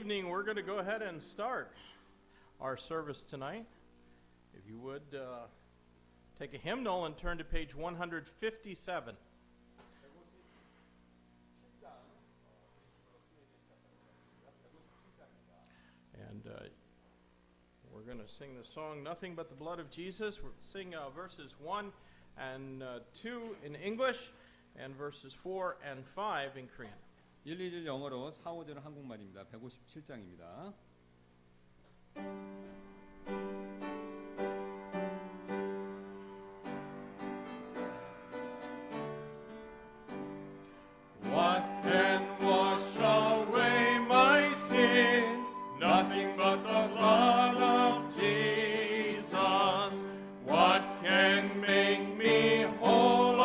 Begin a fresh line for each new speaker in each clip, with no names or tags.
evening, we're going to go ahead and start our service tonight. If you would take a hymnal and turn to page 157. And we're going to sing the song, Nothing But the Blood of Jesus. We'll sing verses 1 and 2 in English, and verses 4 and 5 in Korean.
1, 2절 영어로 4, 5절은 한국말입니다. 157장입니다.
What can wash away my sin? Nothing but the blood of Jesus. What can make me whole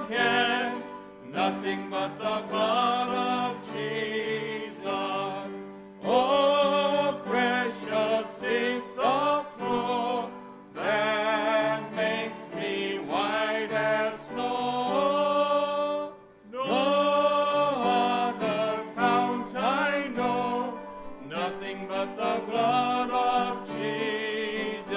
again? Nothing but the blood of Jesus. Oh, precious is the flow that makes me white as snow. No other fount I know, nothing but the blood of Jesus.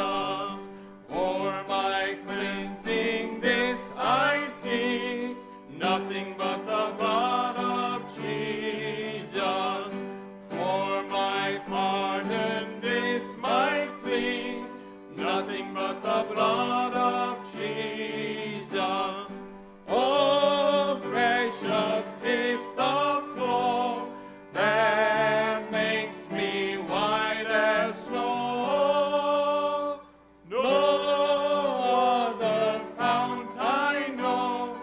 For my cleansing this I see, nothing but the blood of Jesus. For my pardon this my plea, nothing but the blood of Jesus. Oh, precious is the flow that makes me white as snow. No other fount I know,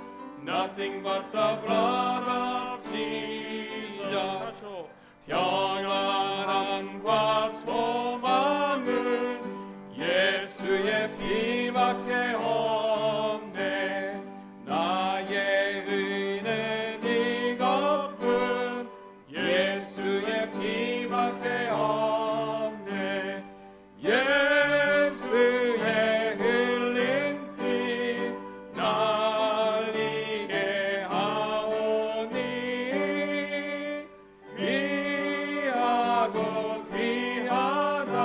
nothing but the blood of Jesus. 평안함과 소망은 예수의 피밖에 없네. 나의 의는 이것뿐, 예수의 피밖에 없네. 예수의 흘린 피 날 이게 하오니. 귀하고 귀하다,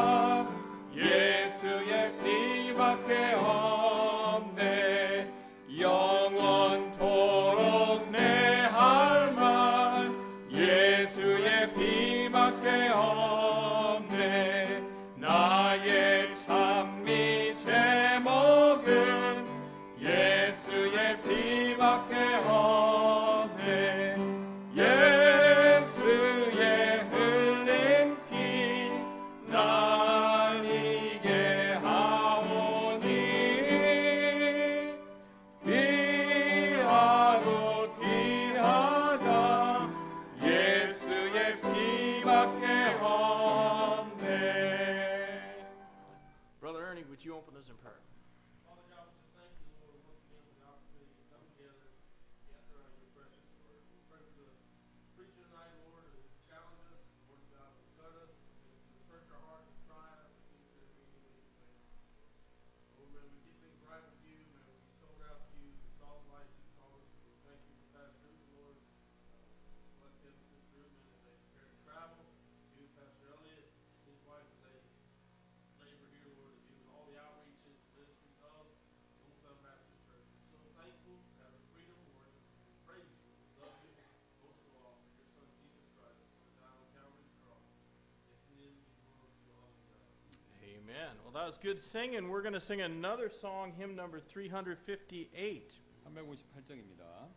예수의 피밖에 없네. 영원토록 내 할 말, 예수의 피밖에 없네. 나의 찬미 제목은 예수의 피밖에 없네. 예수의 흘린 피 날 이게 하오니. 귀하고 귀하다, 예수의 피밖에 없네. Brother Ernie, would you open us in prayer?
Father God, we just thank you, Lord, once again for the opportunity to come together and gather around your precious word. We pray for the preacher tonight, Lord, to challenge us, Lord God, to cut us, and to search our hearts and try us to see if there's anything we can fail. Lord, may we get things right with you, may we be sold out to you, the salt and light you call us. We thank you for Pastor Newton, Lord. Bless him and Sister Newton as they prepare to travel. You, Pastor Elliott, and his wife, as they labor here, Lord, to do all the outreaches, ministries of Hillside Baptist Church. We're so thankful to have the freedom to worship and to praise you. We love you most of all for your Son, Jesus Christ, who died on Calvary's cross. Yes, in him we glory to all of God.
Amen. Well, that was good singing. We're going to sing another song, hymn number 358.
358장입니다.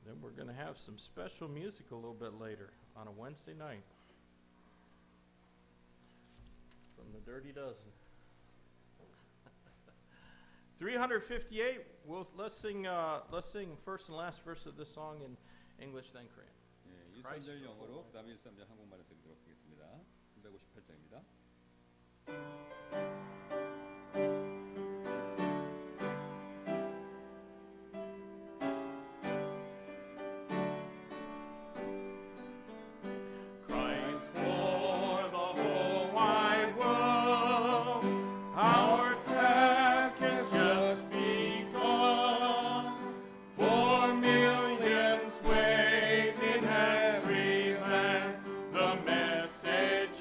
Then we're going to have some special music a little bit later on a Wednesday night from the Dirty Dozen. 358. Let's sing first and last verse of this song in English, then Korean.
예, 1, 3절 영어로 그다음에 1, 3절 한국말로 드리도록 하겠습니다. 358장입니다.
Christ for the whole wide world, our task has just begun. For millions wait in every land, the message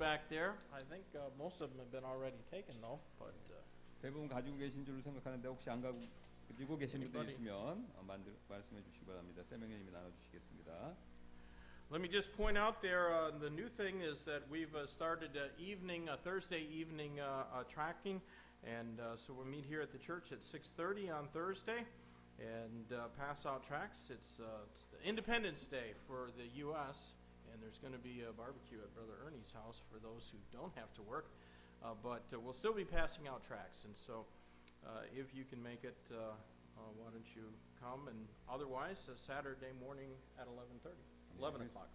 back there. I think most of them have been already taken though, but
대부분 가지고 계신 줄로 생각하는데 혹시 안 가지고 계신 분들
Anybody?
있으면 말씀해 주시기 바랍니다. 세 명님이 나눠주시겠습니다.
let me just point out there, the new thing is that we've started Thursday evening tracking, and so we'll meet here at the church at 6:30 on Thursday, and pass out tracts. It's the Independence Day for the U.S., and there's going to be a barbecue at Brother Ernie's house for those who don't have to work, but we'll still be passing out tracts, and so if you can make it, why don't you come, and otherwise Saturday morning at 11:30. 11 o'clock.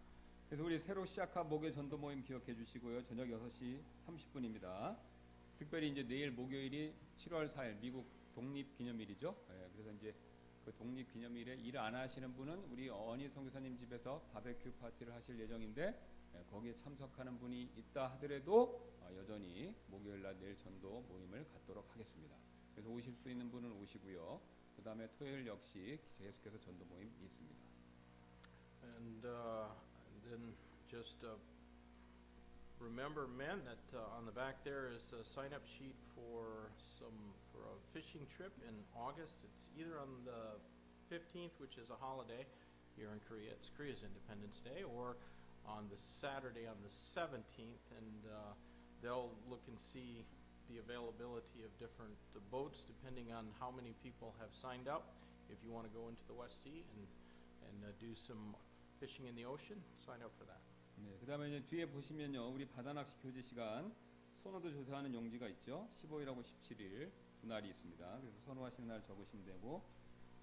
그래서 우리 새로 시작한 목요 전도 모임 기억해 주시고요. 저녁 6시 30분입니다. 특별히 이제 내일 목요일이 7월 4일 미국 독립기념일이죠. 그래서 이제 그 독립기념일에 일 안 하시는 분은 우리 어니 선교사님 집에서 바베큐 파티를 하실 예정인데 거기에 참석하는 분이 있다 하더라도 여전히 목요일 날 내일 전도 모임을 갖도록 하겠습니다. 그래서 오실 수 있는 분은 오시고요. 그 다음에 토요일 역시 계속해서 전도 모임 있습니다.
And then just remember, men, that on the back there is a sign-up sheet for a fishing trip in August. It's either on the 15th, which is a holiday here in Korea. It's Korea's Independence Day, or on the Saturday on the 17th, and they'll look and see the availability of different boats depending on how many people have signed up. If you want to go into the West Sea and do some fishing in the ocean, sign up for that.
네, 그다음에 이제 뒤에 보시면요, 우리 바다낚시 교제 시간 선호도 조사하는 용지가 있죠. 15일하고 17일 두 날이 있습니다. 그래서 선호하시는 날 적으시면 되고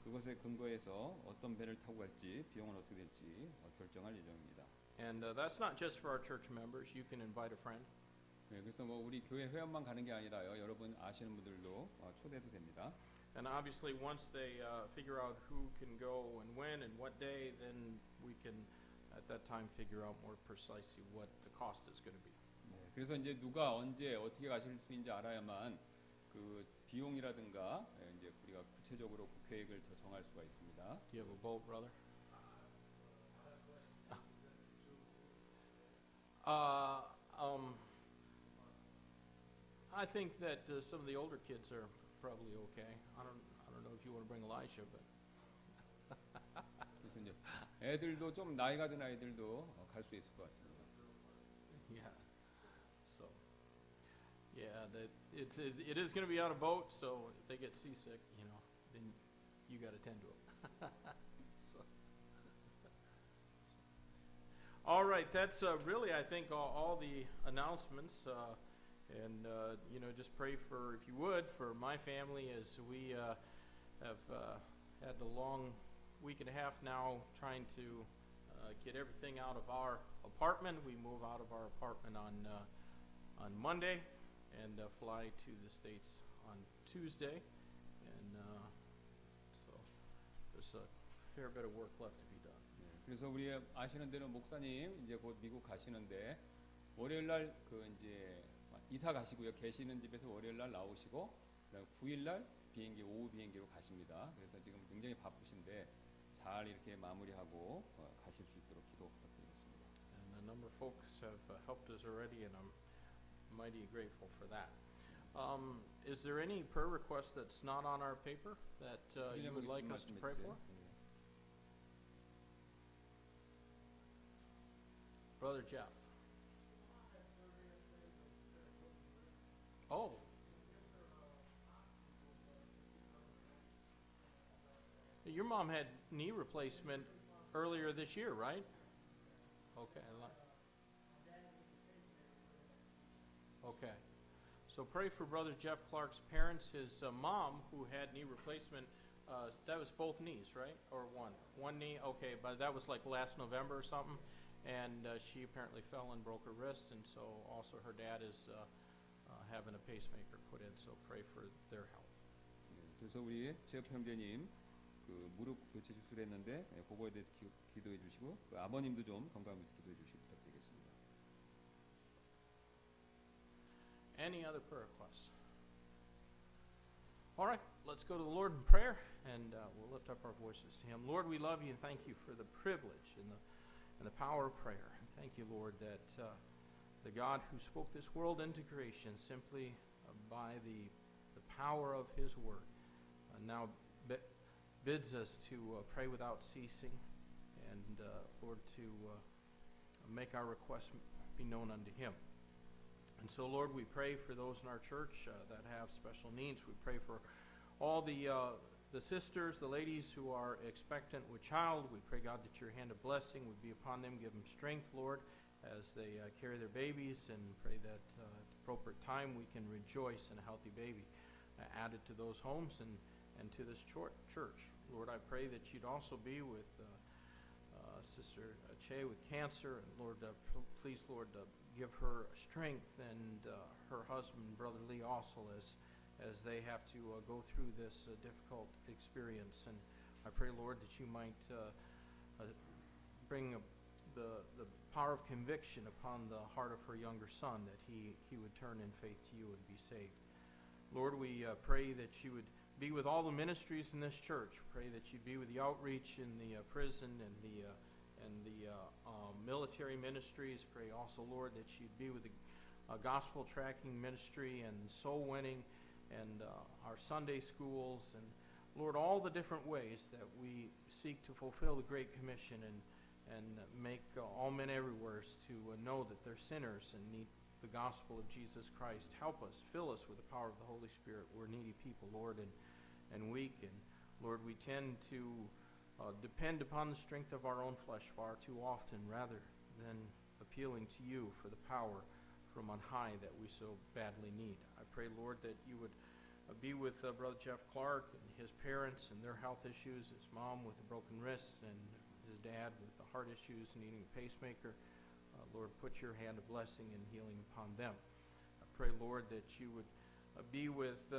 그것에 근거해서 어떤 배를 타고 갈지 비용은 어떻게 될지 결정할 예정입니다.
And that's not just for our church members. You can invite a friend.
네, 그래서 뭐 우리 교회 회원만 가는 게 아니라요, 여러분 아시는 분들도 초대도 됩니다.
And obviously, once they figure out who can go and when and what day, then we can, at that time, figure out more precisely what the cost is going to be.
네, 그래서 이제 누가 언제 어떻게 가실 수 있는지 알아야만 그 비용이라든가 이제 우리가 구체적으로 그 계획을 더 정할 수가 있습니다.
Do you have a boat, brother? I think that some of the older kids are probably okay. I don't know if you want to bring Elisha, but
그래서 이제 애들도 좀 나이가 든 아이들도 갈 수 있을 것 같습니다.
yeah. So yeah, it is going to be on a boat. So if they get seasick, then you got to tend to them. So. All right, that's really, I think, all the announcements. And just pray for, if you would, for my family as we have had a long week and a half now trying to get everything out of our apartment. We move out of our apartment on Monday and fly to the States on Tuesday. And so there's a fair bit of work left to be done.
네, 그래서 우리 아시는 대로 목사님 이제 곧 미국 가시는데 월요일 날 그 이제 이사 가시고요. 계시는 집에서 월요일 날 나오시고 그다음 9일 날 비행기 오후 비행기로 가십니다. 그래서 지금 굉장히 바쁘신데 잘 이렇게 마무리하고 가실 수 있도록 기도 부탁드리겠습니다.
And a number of folks have helped us already, and I'm mighty grateful for that. Is there any prayer request that's not on our paper that you would like us to pray for? Brother Jeff. Oh. Your mom had knee replacement earlier this year, right? Okay. Okay. So pray for Brother Jeff Clark's parents. His mom, who had knee replacement, that was both knees, right? Or one? One knee? Okay, but that was like last November or something. And she apparently fell and broke her wrist, and so also her dad is having a pacemaker put in, so pray for their health.
네, 그래서 우리 제프 형제님 그 무릎 교체 수술했는데 그거에 대해서 기도해 주시고 그 아버님도 좀 건강해서 기도해 주시기 부탁드리겠습니다.
Any other prayer requests? All right, let's go to the Lord in prayer, and we'll lift up our voices to Him. Lord, we love You and thank You for the privilege and the power of prayer. And thank You, Lord, that the God who spoke this world into creation simply by the power of his word, now bids us to pray without ceasing, and Lord, to make our requests be known unto him. And so, Lord, we pray for those in our church that have special needs. We pray for all the sisters, the ladies who are expectant with child. We pray, God, that your hand of blessing would be upon them. Give them strength, Lord, as they carry their babies, and pray that at the appropriate time we can rejoice in a healthy baby added to those homes and to this church. Lord, I pray that you'd also be with Sister Che with cancer, and Lord, please, Lord, give her strength, and her husband, Brother Lee, also as they have to go through this difficult experience. And I pray, Lord, that you might bring the power of conviction upon the heart of her younger son, that he would turn in faith to you and be saved. Lord, we pray that you would be with all the ministries in this church. Pray that you'd be with the outreach in the prison and the military ministries. Pray also, Lord, that you'd be with the gospel tracking ministry and soul winning and our Sunday schools, and Lord, all the different ways that we seek to fulfill the Great Commission and make all men everywhere to know that they're sinners and need the gospel of Jesus Christ. Help us, fill us with the power of the Holy Spirit. We're needy people, Lord, and weak, and Lord, we tend to depend upon the strength of our own flesh far too often, rather than appealing to you for the power from on high that we so badly need. I pray, Lord, that you would be with Brother Jeff Clark and his parents and their health issues, his mom with a broken wrist, and his dad with the heart issues, needing a pacemaker. Lord, put your hand of blessing and healing upon them. I pray, Lord, that you would be with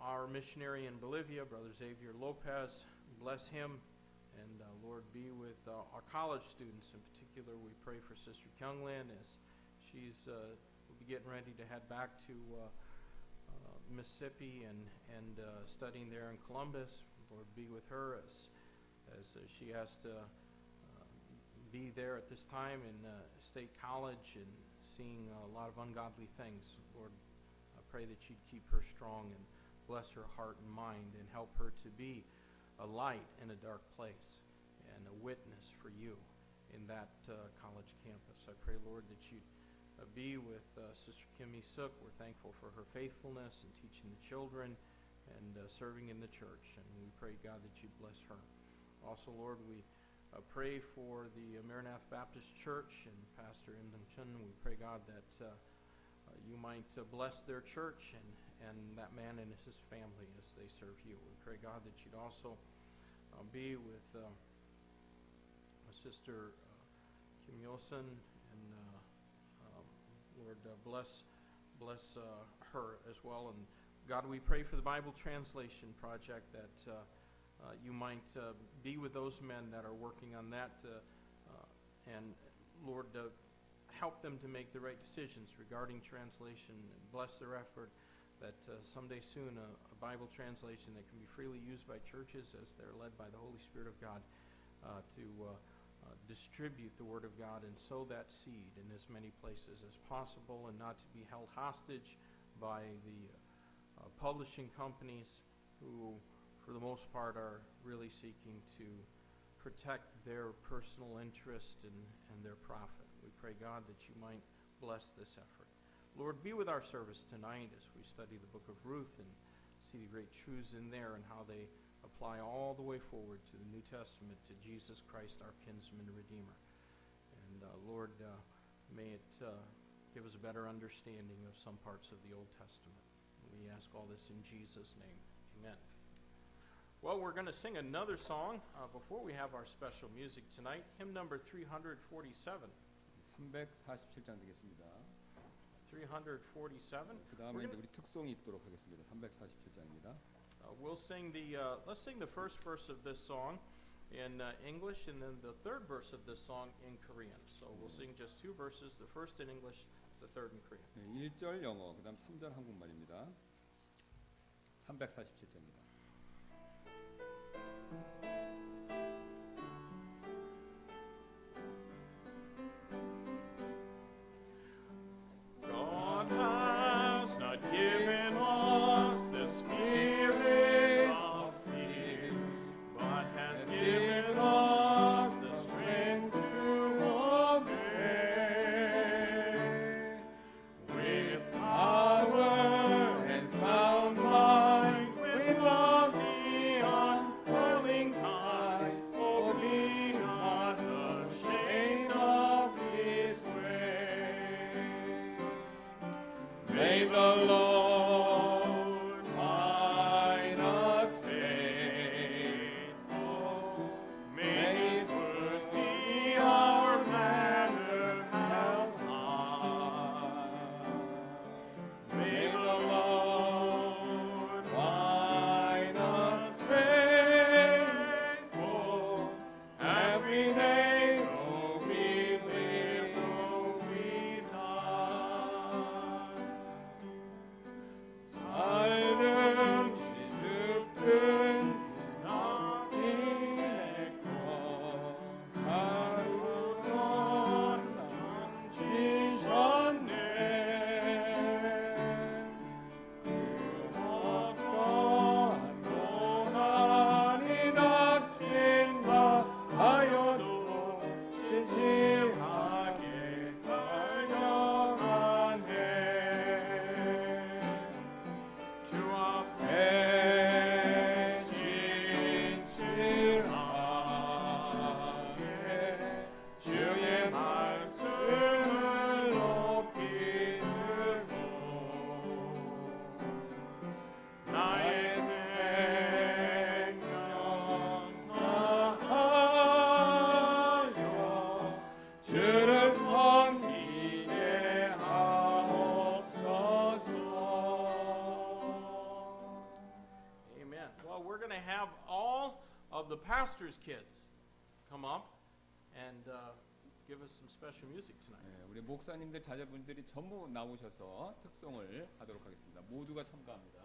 our missionary in Bolivia, Brother Xavier Lopez. Bless him. And Lord, be with our college students in particular. We pray for Sister Kyunglan as she's will be getting ready to head back to Mississippi and studying there in Columbus. Lord, be with her as she has to be there at this time in State College and seeing a lot of ungodly things. Lord, I pray that you'd keep her strong and bless her heart and mind and help her to be a light in a dark place and a witness for you in that college campus. I pray, Lord, that you'd be with Sister Kimmy Sook. We're thankful for her faithfulness in teaching the children and serving in the church. And we pray, God, that you'd bless her. Also, Lord, we pray for the Maranatha Baptist Church and Pastor Im Dong Chun. We pray, God, that you might bless their church and that man and his family as they serve you. We pray, God, that you'd also be with Sister Kim Yosen, and Lord, bless her as well. And God, we pray for the Bible Translation Project, that you might be with those men that are working on that, and Lord, help them to make the right decisions regarding translation, and bless their effort that someday soon a Bible translation that can be freely used by churches as they're led by the Holy Spirit of God to distribute the Word of God and sow that seed in as many places as possible, and not to be held hostage by the publishing companies who, for the most part, are really seeking to protect their personal interest and their profit. We pray, God, that you might bless this effort. Lord, be with our service tonight as we study the book of Ruth and see the great truths in there and how they apply all the way forward to the New Testament, to Jesus Christ, our kinsman and Redeemer. And Lord, may it give us a better understanding of some parts of the Old Testament. We ask all this in Jesus' name. Amen. Well, we're going to sing another song before we have our special music tonight, hymn number 347.
347장 되겠습니다.
347.
그 다음에 이제 우리 특송이 있도록 하겠습니다. 347장입니다.
Let's sing the first verse of this song in English, and then the third verse of this song in Korean. So we'll sing just two verses, the first in English, the third in Korean.
네, 1절 영어, 그 다음 3절 한국말입니다. 347장입니다. the Lord find us faithful. May His word be our banner held high. May the Lord find us faithful every day, though we live, though we die. 삶은 지습은 나비내고 사루던 천지셨네. 그것과 고난이 닥친다 하여도 진실하게 달려가네. 주 앞에 진실하게 주의 말씀을 높이 들고 나의 생명 다하여 주를 섬기게 하옵소서.
Amen. Well, we're going to have all of the pastor's kids come up and give us some special music tonight.
네, 우리 목사님들 자녀분들이 전부 나오셔서 특송을 하도록 하겠습니다. 모두가 참가합니다.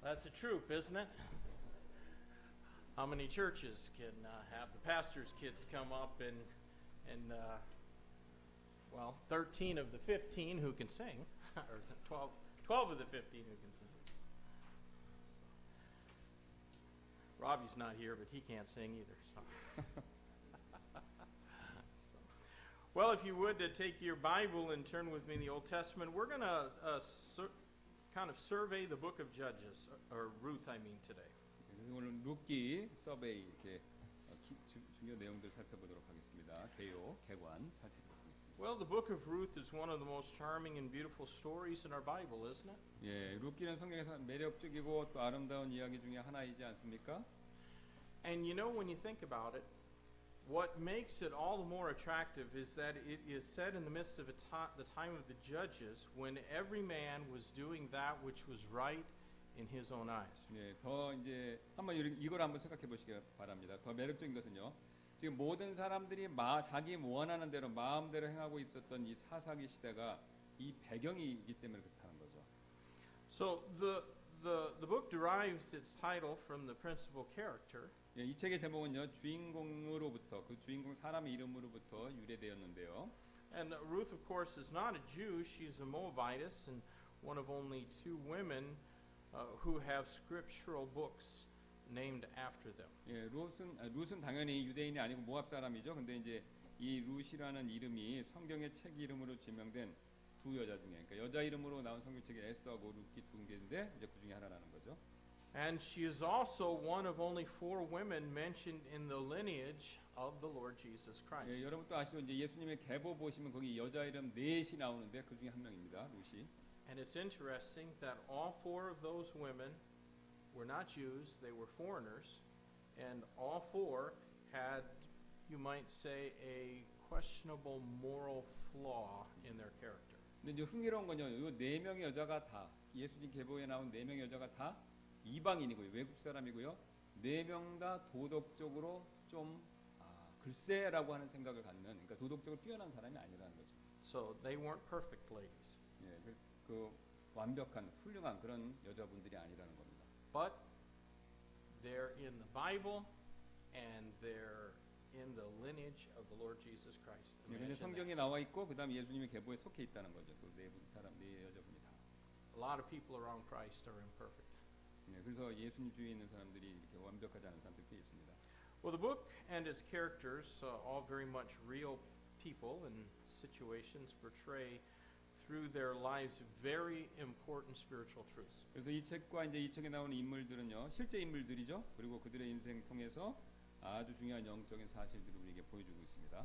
That's the truth, isn't it? How many churches can have the pastor's kids come up and 13 of the 15 who can sing, or 12 of the 15 who can sing. Robbie's not here, but he can't sing either. So. Well, if you would take your Bible and turn with me in the Old Testament, we're going to kind of survey the book of Judges, or Ruth, I mean, today.
그래서 오늘 룻기 서베이 이렇게 중요 내용들 살펴보도록 하겠습니다. 개요, 개관 살펴보도록 하겠습니다.
Well, the book of Ruth is one of the most charming and beautiful stories in our Bible, isn't it?
예, 룻기는 성경에서 매력적이고 또 아름다운 이야기 중에 하나이지 않습니까?
And you know, when you think about it, what makes it all the more attractive is that it is set in the midst of the time of the judges, when every man was doing that which was right in his own eyes.
네, 더 이제 한번 이걸 한번 생각해 보시기 바랍니다. 더 매력적인 것은요. 지금 모든 사람들이 자기 원하는 대로 마음대로 행하고 있었던 이 사사기 시대가 이 배경이기 때문에 그렇다는 거죠.
So the book derives its title from the principal character.
예, 이 책의 제목은요. 주인공으로부터 그 주인공 사람의 이름으로부터 유래되었는데요.
And Ruth, of course, is not a Jew. She's a Moabitess and one of only two women who have scriptural books named after them.
예, 룻은 당연히 유대인이 아니고 모압 사람이죠. 근데 이제 이 룻이라는 이름이 성경의 책 이름으로 지명된 두 여자 중에, 그러니까 여자 이름으로 나온 성경책이 에스더하고 룻기 두 개인데 이제 그 중에 하나라는 거죠.
And she is also one of only four women mentioned in the lineage of the Lord Jesus Christ.
예, 여러분 또 아시죠? 이제 예수님의 계보 보시면 거기 여자 이름 넷이 나오는데 그 중에 한 명입니다. 룻이.
And it's interesting that all four of those women were not Jews, they were foreigners, and all four had, you might say, a questionable moral flaw in their character.
근데 이제 흥미로운 건요. 이 네 명의 여자가 다 예수님 계보에 나온 네 명의 여자가 다 이방인이고요. 외국 사람이고요. 네 명 다 도덕적으로 좀 글쎄라고 하는 생각을 갖는, 그러니까 도덕적으로 뛰어난 사람이 아니라는 거죠.
So they weren't perfect ladies.
예, 그 완벽한 훌륭한 그런 여자분들이 아니라는 겁니다.
But they're in the Bible and they're in the lineage of the Lord Jesus Christ.
예, 근데
Imagine that.
성경에 나와 있고 그다음에 예수님의 계보에 속해 있다는 거죠. 그 네 여자분이 다.
A lot of people around Christ are imperfect.
예, 그래서 예수님 주위에 있는 사람들이 이렇게 완벽하지 않은 사람들이 꽤 있습니다.
Well, the book and its characters, all very much real people and situations, portray through their lives very important spiritual truths.
그래서 이 책과 이제 이 책에 나오는 인물들은요 실제 인물들이죠. 그리고 그들의 인생 통해서 아주 중요한 영적인 사실들을 우리에게 보여주고 있습니다.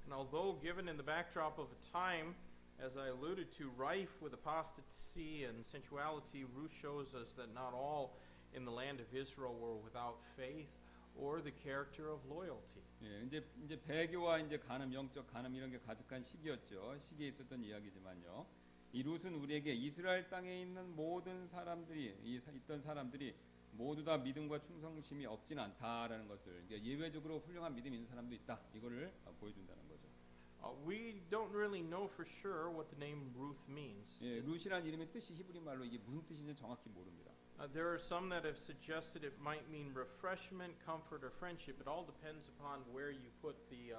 And although given in the backdrop of a time, as I alluded to, rife with apostasy and sensuality, Ruth shows us that not all in the land of Israel were without faith or the character of loyalty.
예, 이제 배교와 이제 간음, 영적 간음 이런 게 가득한 시기였죠. 시기에 있었던 이야기지만요. 이 룻은 우리에게 이스라엘 땅에 있는 모든 사람들이 있던 사람들이 모두 다 믿음과 충성심이 없진 않다라는 것을, 그러니까 예외적으로 훌륭한 믿음이 있는 사람도 있다. 이거를 보여준다는 거죠.
We don't really know for sure what the name Ruth means.
예, 룻이라는 이름의 뜻이 히브리 말로 이게 무슨 뜻인지 정확히 모릅니다.
There are some that have suggested it might mean refreshment, comfort, or friendship. It all depends upon where you put the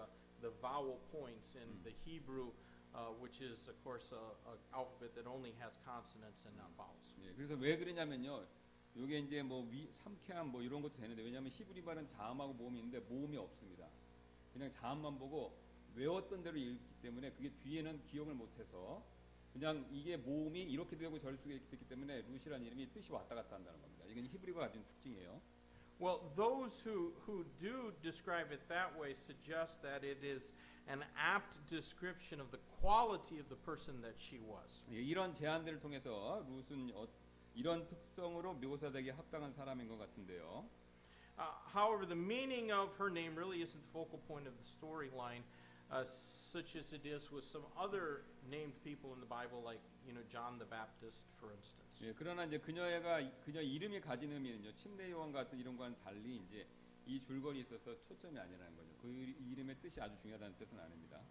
vowel points in the Hebrew, which is, of course, a alphabet that only has consonants and not vowels.
예, 그래서 왜 그러냐면요. 요게 이제 뭐 삼케함 뭐 이런 것도 되는데 왜냐하면 히브리 말은 자음하고 모음이 있는데 모음이 없습니다. 그냥 자음만 보고 외웠던 대로 읽기 때문에 그게 뒤에는 기억을 못해서 그냥 이게 모음이 이렇게 되고 저럴 수가 있기 때문에 룻이라는 이름이 뜻이 왔다 갔다 한다는 겁니다. 이건 히브리가 가진 특징이에요.
Well, those who do describe it that way suggest that it is an apt description of the quality of the person that she was.
예, 이런 제안들을 통해서 룻은 이런 특성으로 묘사되기 합당한 사람인 것 같은데요.
However, the meaning of her name really isn't the focal point of the storyline, such as it is with some other named people in the Bible, like John the Baptist, for instance.
예, 그러나 이제 그녀 이름이 가진 의미는요. 침례 요한 같은 이름과는 달리 이제 이 줄거리에 있어서 초점이 아니라는 거죠. 그 이름의 뜻이 아주 중요하다는 뜻은 아닙니다.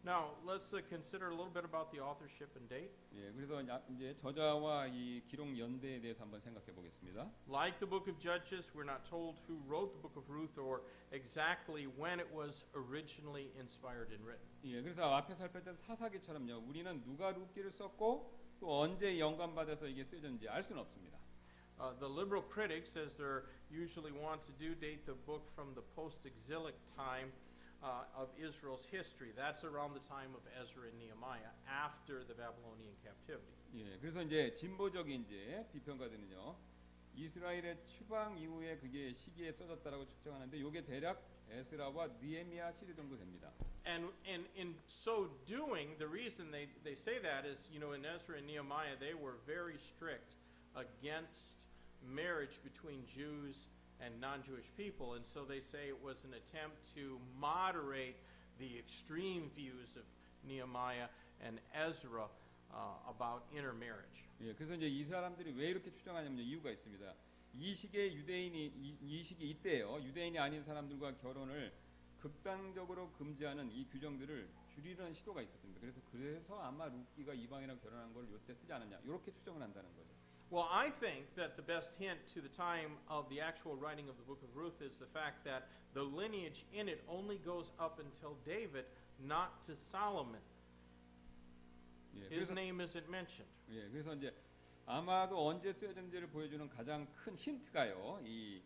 Now, let's consider a little bit about the authorship and date.
예, 그래서 이제 저자와 이 기록 연대에 대해서 한번 생각해 보겠습니다.
Like the book of Judges, we're not told who wrote the book of Ruth or exactly when it was originally inspired and written.
예, 그래서 앞에 살폈던 사사기처럼요. 우리는 누가 룻기를 썼고 또 언제 영감 받아서 이게 쓰여졌는지 알 수는 없습니다.
The liberal critics, as they usually want to do, date the book from the post-exilic time of Israel's history. That's around the time of Ezra and Nehemiah after the Babylonian captivity.
예, 그래서 이제 진보적인 이제 비평가들은요, 이스라엘의 추방 이후에 그게 시기에 써졌다라고 측정하는데, 요게 대략 에스라와 느헤미야 시대 정도 됩니다.
And in so doing, the reason they say that is, you know, in Ezra and Nehemiah, they were very strict against marriage between Jews and non-Jewish people, and so they say it was an attempt to moderate the extreme views of Nehemiah and Ezra about intermarriage.
예, 그래서 이제 이 사람들이 왜 이렇게 추정하냐면 이유가 있습니다. 이 시기에 이 시기 이때요, 유대인이 아닌 사람들과 결혼을 극단적으로 금지하는 이 규정들을 줄이려는 시도가 있었습니다. 그래서 아마 룻기가 이방이랑 결혼한 걸 이때 쓰지 않았냐, 이렇게 추정을 한다는 거죠.
Well, I think that the best hint to the time of the actual writing of the book of Ruth is the fact that the lineage in it only goes up until David, not to Solomon.
예,
His
그래서,
name isn't mentioned.
예, 그래서 이제 아마도 언제 쓰여졌는지를 보여주는 가장 큰 힌트가요, 이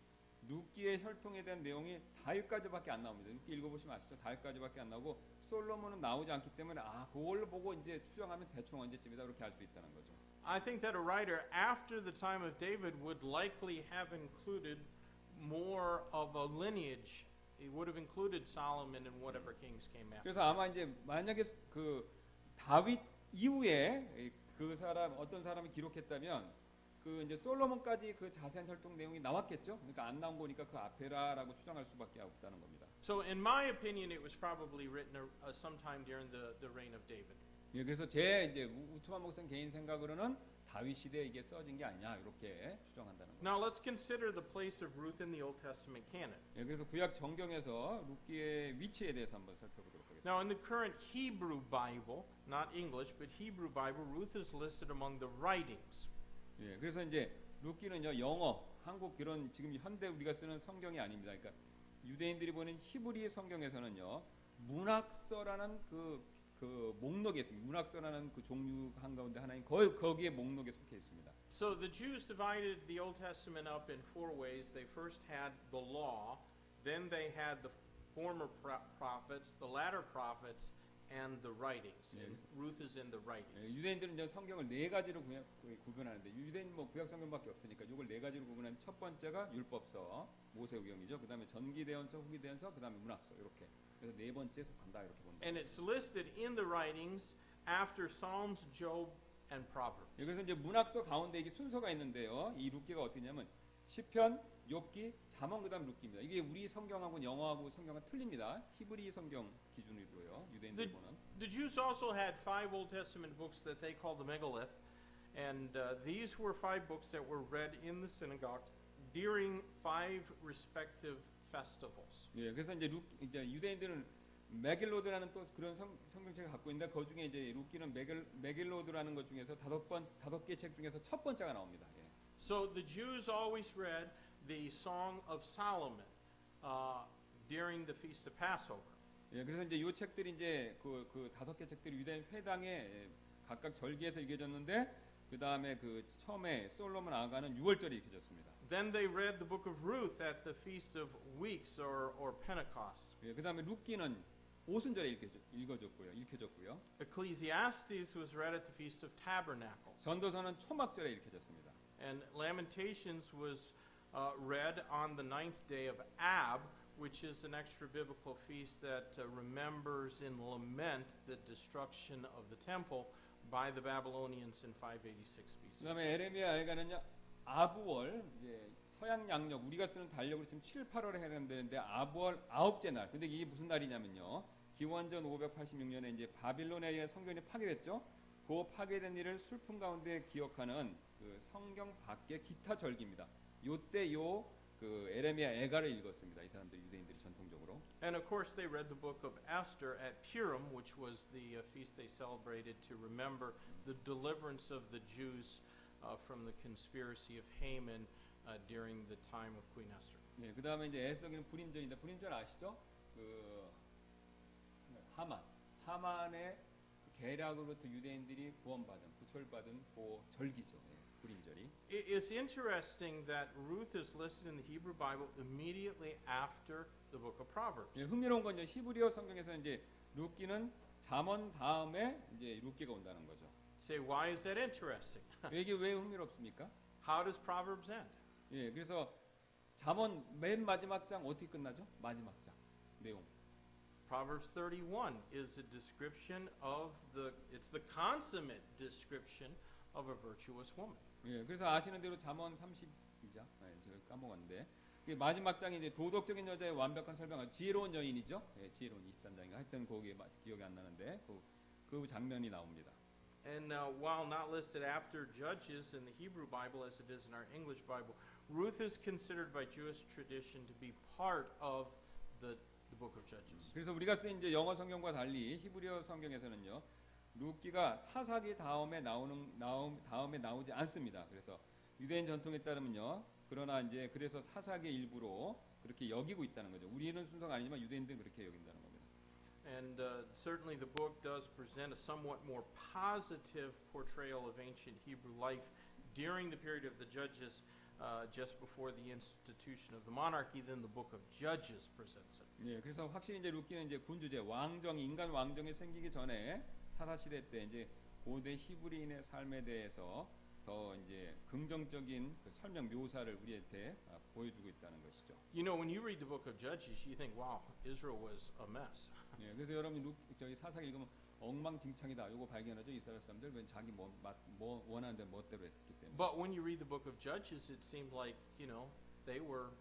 룻기의 혈통에 대한 내용이 다윗까지밖에 안 나옵니다. 룻기 읽어보시면 아시죠? 다윗까지밖에 안 나오고 솔로몬은 나오지 않기 때문에 그걸로 보고 이제 추정하면 대충 언제쯤이다 그렇게 알 수 있다는 거죠.
I think that a writer after the time of David would likely have included more of a lineage. He would have included Solomon and whatever kings came after.
그래서 아마 이제 만약에 그 다윗 이후에 그 사람 어떤 사람이 기록했다면 그 이제 솔로몬까지 그 자세한 혈통 내용이 나왔겠죠. 그러니까 안 나온 거니까 그 앞에라라고 추정할 수밖에 없다는 겁니다.
So in my opinion, it was probably written sometime during the reign of David.
예, 그래서 제 이제 우투만 목사님 개인 생각으로는 다윗 시대에 이게 써진 게 아니냐 이렇게 추정한다는 거예요.
Now let's consider the place of Ruth in the Old Testament canon.
예, 그래서 구약 정경에서 룻기의 위치에 대해서 한번 살펴보도록 하겠습니다.
Now in the current Hebrew Bible, not English, but Hebrew Bible, Ruth is listed among the writings.
예, 그래서 이제 룻기는요 영어, 한국 이런 지금 현대 우리가 쓰는 성경이 아닙니다. 그러니까 유대인들이 보는 히브리 성경에서는요 문학서라는 그 목록에 있습니다. 문학서라는 그 종류 한가운데 하나인 거기에 목록에 속해 있습니다.
So the Jews divided the Old Testament up in four ways. They first had the law, then they had the former prophets, the latter prophets, and the writings. And
Yes.
Ruth is in the writings.
예, 유대인들은 이제 성경을 네 가지로 구분하는데 유대인 뭐 구약 성경밖에 없으니까 이걸 네 가지로 구분하는 첫 번째가 율법서, 모세오경이죠. 그다음에 전기대언서, 후기대언서, 그다음에 문학서 이렇게. 그래서 네 번째 속한다 이렇게 본다.
And it's listed in the writings after Psalms, Job, and Proverbs.
예, 그래서 이제 문학서 가운데 이게 순서가 있는데요. 이 룻기가 어떻게냐면 시편, 욥기, 잠언 그다음 룻기입니다. 이게 우리 성경하고 영어하고 성경은 틀립니다. 히브리 성경 기준으로요. 유대인들이 보는.
The Jews also had 5 Old Testament books that they called the Megalith, and these were 5 books that were read in the synagogue during 5 respective festivals.
예, 그래서 이제 유대인들은 메길로드라는 또 그런 성경책을 갖고 있는데 그 중에 이제 룻기는 메길로드라는 것 중에서 5개 책 중에서 첫 번째가 나옵니다. 예.
So the Jews always read the Song of Solomon during the Feast of Passover.
예, 그래서 이제 이 책들이 이제 그 5개 책들이 유대인 회당에 각각 절기에서 읽혀졌는데 그 다음에 그 처음에 솔로몬 아가는 6월절에 읽혀졌습니다.
Then they read the book of Ruth at the Feast of Weeks or Pentecost.
예, 그 다음에 룻기는 오순절에 읽혀졌고요.
Ecclesiastes was read at the Feast of Tabernacles.
전도서는 초막절에 읽혀졌습니다.
And Lamentations was read on the 9th day of Ab, which is an extra biblical feast that remembers in lament the destruction of the temple by the Babylonians in 586 BC.
그다음에 에레미야 애가는요 아부월 이제 서양 양력 우리가 쓰는 달력으로 지금 7, 8월에 해당되는데 아부월 9째 날. 근데 이게 무슨 날이냐면요. 기원전 586년에 이제 바빌론에 의해 성전이 파괴됐죠. 그 파괴된 일을 슬픔 가운데 기억하는 그 성경 밖의 기타 절기입니다. 요때 그 에레미야 애가를 읽었습니다. 이 사람들 유대인들이 전통적으로.
And of course they read the book of Esther at Purim, which was the feast they celebrated to remember the deliverance of the Jews from the conspiracy of Haman during the time of Queen Esther.
네, 그다음에 이제 에스더기는 불임절인데 불임절 아시죠? 그 하만의 그 계략으로부터 유대인들이 구원받은 구출받은 그 절기죠. 예. 불임절이.
It's interesting that Ruth is listed in the Hebrew Bible immediately after the book of Proverbs.
예, 흥미로운 건 이제 히브리어 성경에서 이제 룻기는 잠언 다음에 이제 룻기가 온다는 거죠.
Say, why is that interesting?
이게 왜 흥미롭습니까?
How does Proverbs end?
예, 그래서 잠언 맨 마지막 장 어떻게 끝나죠? 마지막 장 내용.
Proverbs 31 is a description of it's the consummate description of a virtuous woman.
예, 그래서 아시는 대로 잠언 32장, 제가 까먹었는데 그 마지막 장이 이제 도덕적인 여자의 완벽한 설명, 지혜로운 여인이죠. 예, 지혜로운 23장인가 하여튼 거기에 기억이 안 나는데 그 장면이 나옵니다.
And while not listed after Judges in the Hebrew Bible as it is in our English Bible, Ruth is considered by Jewish tradition to be part of the book of Judges.
그래서 우리가 쓴 이제 영어 성경과 달리 히브리어 성경에서는요, 룻기가 사사기 다음에 다음에 나오지 않습니다. 그래서 유대인 전통에 따르면요, 그러나 이제 그래서 사사기의 일부로 그렇게 여기고 있다는 거죠. 우리는 순서가 아니지만 유대인들은 그렇게 여긴다는 겁니다.
And certainly the book does present a somewhat more positive portrayal of ancient Hebrew life during the period of the Judges, just before the institution of the monarchy than the book of Judges presents it.
예, 그래서 확실히 이제 룻기는 이제 군주제 인간 왕정이 생기기 전에 사사 시대 때 이제 고대 히브리인의 삶에 대해서 더 이제 긍정적인 그 설명 묘사를 우리한테 보여주고 있다는 것이죠.
You know, when you read the book of Judges, you think, wow, Israel was a mess.
예, 그래서 여러분 저희 사사기 읽으면 엉망진창이다. 이거 발견하죠. 이스라엘 사람들 왜 자기 뭐 원하는 데 멋대로 했기 때문에.
But when you read the book of Judges, it seemed like, you know, they were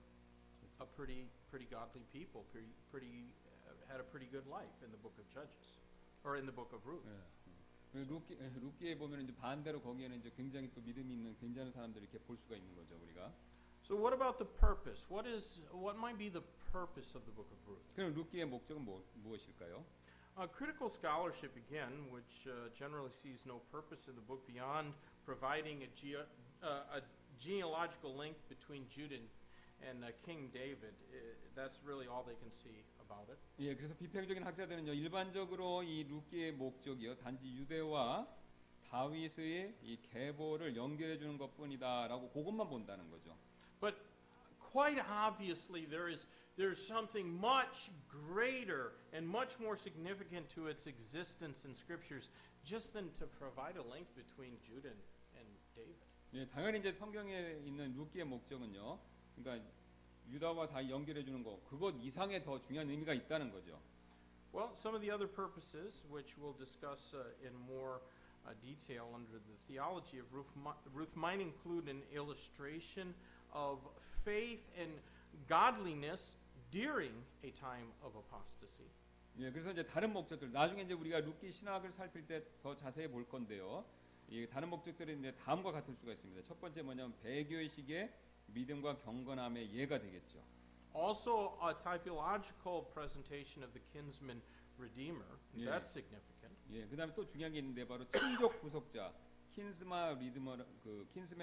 a pretty godly people, had a pretty good life in the book of Judges, or in the book of Ruth.
예. 룻기에 보면 이제 반대로 거기에는 이제 굉장히 또 믿음이 있는 괜찮은 사람들 이렇게 볼 수가 있는 거죠, 우리가.
So what about the purpose? What might be the purpose of the book of Ruth?
그럼 룻기의 목적은 무엇일까요?
Critical scholarship, again, which generally sees no purpose in the book beyond providing a genealogical link between Judah and King David, that's really all they can see about it.
예, 그래서 비평적인 학자들은요, 일반적으로 이 룻기의 목적이요, 단지 유대와 다윗의 이 계보를 연결해 주는 것뿐이다라고 그것만 본다는 거죠.
But quite obviously, there's something much greater and much more significant to its existence in scriptures, just than to provide a link between Judah and David.
예, 당연히 이제 성경에 있는 룻기의 목적은요, 그러니까 유다와 다 연결해 주는 거, 그것 이상의 더 중요한 의미가 있다는 거죠.
Well, some of the other purposes, which we'll discuss in more detail under the theology of Ruth, might include an illustration of faith and godliness during a time of apostasy.
예, 그래서 이제 다른 목적들, 나중에 이제 우리가 룻기 신학을 살필 때 더 자세히 볼 건데요. 이 다른 목적들은 이제 다음과 같을 수가 있습니다. 첫 번째 뭐냐면 배교의 시기에 믿음과 경건함의 예가 되겠죠.
Also, a typological presentation of the kinsman redeemer.
Yeah.
That's significant.
예, 그다음에 또 중요한 게 있는데 바로 친족 구속자, 킨스맨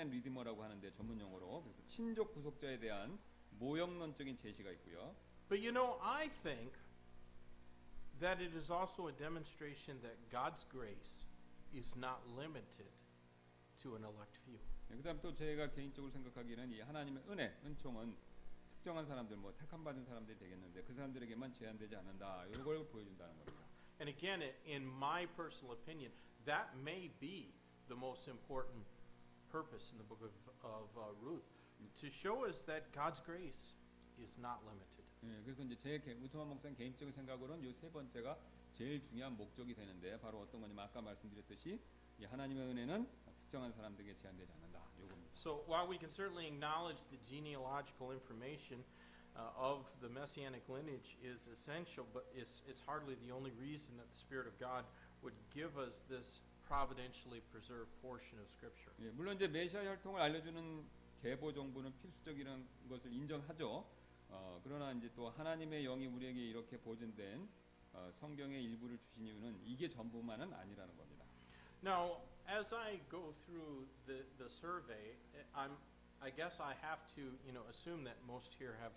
리디머라고 하는데 전문 용어로 그래서 친족 구속자에 대한 모형론적인 제시가 있고요.
But you know, I think that it is also a demonstration that God's grace is not limited to an elect few.
예, 그다음 또 제가 개인적으로 생각하기에는 이 하나님의 은총은 특정한 사람들, 뭐 택함 받은 사람들이 되겠는데 그 사람들에게만 제한되지 않는다. 이걸 보여준다는 겁니다.
And again, in my personal opinion, that may be the most important purpose in the book of Ruth, to show us that God's grace is not limited.
예, 그래서 이제 우트만 목사님 개인적인 생각으로는 이 세 번째가 제일 중요한 목적이 되는데 바로 어떤 거냐면 아까 말씀드렸듯이 이 하나님의 은혜는 특정한 사람들에게 제한되지 않는다. 요겁니다.
So while we can certainly acknowledge the genealogical information of the messianic lineage is essential, but it's hardly the only reason that the Spirit of God would give us this providentially preserved portion of Scripture.
예, 물론 이제 메시아 혈통을 알려주는 계보 정보는 필수적이라는 것을 인정하죠. 그러나 이제 또 하나님의 영이 우리에게 이렇게 보존된 성경의 일부를 주신 이유는 이게 전부만은 아니라는 겁니다.
Now, as I go through the survey, I guess I have to, assume that most here have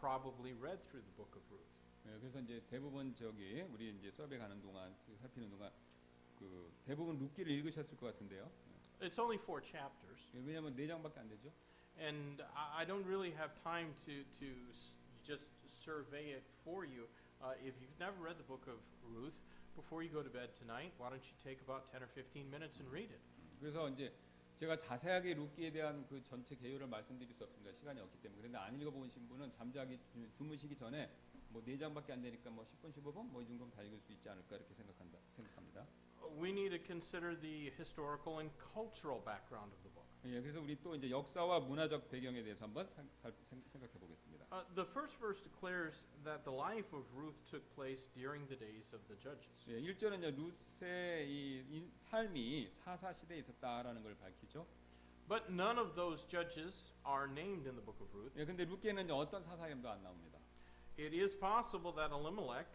probably read through the book of Ruth.
예, 그래서 이제 대부분 우리 이제 서베 가는 동안 살피는 동안 그 대부분 룻기를 읽으셨을 것 같은데요.
It's only 4 chapters,
예, 왜냐하면 4장밖에 안 되죠.
and I don't really have time to just survey it for you. If you've never read the book of Ruth, before you go to bed tonight, why don't you take about 10 or 15 minutes and read it?
그래서 이제 제가 자세하게 룻기에 대한 그 전체 개요를 말씀드릴 수 없습니다. 시간이 없기 때문에. 그런데 안 읽어보신 분은 잠자기 주무시기 전에 뭐 4장밖에 안 되니까 뭐 10분 15분 뭐 이 정도면 다 읽을 수 있지 않을까 이렇게 생각합니다.
We need to consider the historical and cultural background of the book.
예, 그래서 우리 또 이제 역사와 문화적 배경에 대해서 한번 생각해 보겠습니다.
The first verse declares that the life of Ruth took place during the days of the judges.
예, 1절은 룻의 이 삶이 사사 시대에 있었다라는 걸 밝히죠.
But none of those judges are named in the book of Ruth.
예, 근데 룻기에는 이제 어떤 사사 이름도 안 나옵니다.
It is possible that Elimelech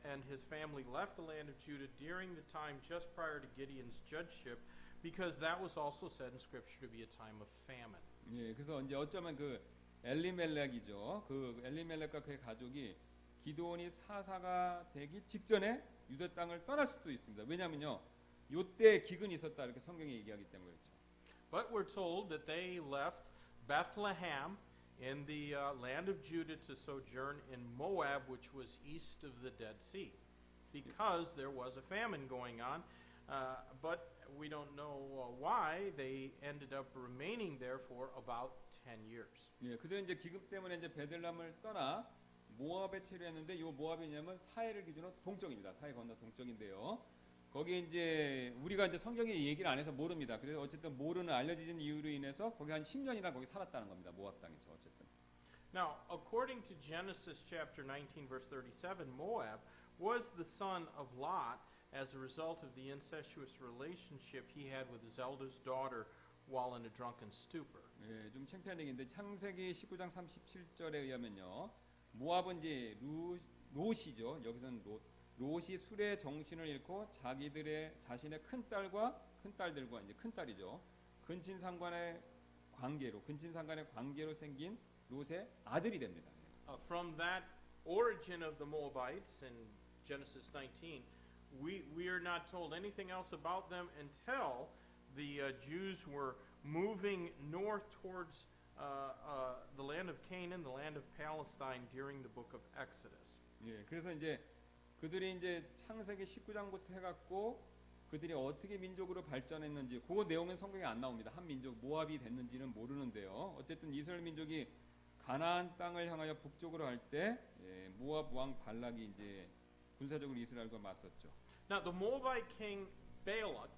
and his family left the land of Judah during the time just prior to Gideon's judgeship, because that was also said in Scripture to be a time of famine.
예, 그래서 이제 어쩌면 그 엘리멜렉이죠. 그 엘리멜렉과 그의 가족이 기드온이 사사가 되기 직전에 유다 땅을 떠날 수도 있습니다. 왜냐면요, 요때 기근이 있었다 이렇게 성경이 얘기하기 때문에 그렇죠.
But we're told that they left Bethlehem in the land of Judah to sojourn in Moab, which was east of the Dead Sea, because there was a famine going on. But we don't know why they ended up remaining there for about 10 years.
예, 그들은 이제 기근 때문에 이제 베들람을 떠나 모압에 체류했는데 이 모압이냐면 사해를 기준으로 동쪽입니다. 사해 건너 동쪽인데요. 거기 이제 우리가 이제 성경에 얘기를 안 해서 모릅니다. 그래서 어쨌든 모르는 알려진 이유로 인해서 거기 한 10년이나 거기 살았다는 겁니다. 모압 땅에서 어쨌든.
Now, according to Genesis chapter 19, verse 37, Moab was the son of Lot as a result of the incestuous relationship he had with his eldest daughter while in a drunken stupor.
예, 좀 창피한 얘기인데 창세기 19장 37절에 의하면요. 모압은 이제 롯이죠. 여기서는 롯이 술에 정신을 잃고 자신의 큰 딸들과 이제 큰 딸이죠. 근친상간의 관계로 생긴 롯의 아들이 됩니다.
From that origin of the Moabites in Genesis 19, we are not told anything else about them until the Jews were moving north towards the land of Canaan, the land of Palestine during the book of Exodus.
예, 그래서 이제 그들이 이제 창세기 19장부터 해갖고 그들이 어떻게 민족으로 발전했는지 그 내용은 성경에 안 나옵니다. 한 민족 모압이 됐는지는 모르는데요. 어쨌든 이스라엘 민족이 가나안 땅을 향하여 북쪽으로 할 때 모압 왕 발락이 이제 군사적으로 이스라엘과 맞섰죠.
Now the Moabite king Balak,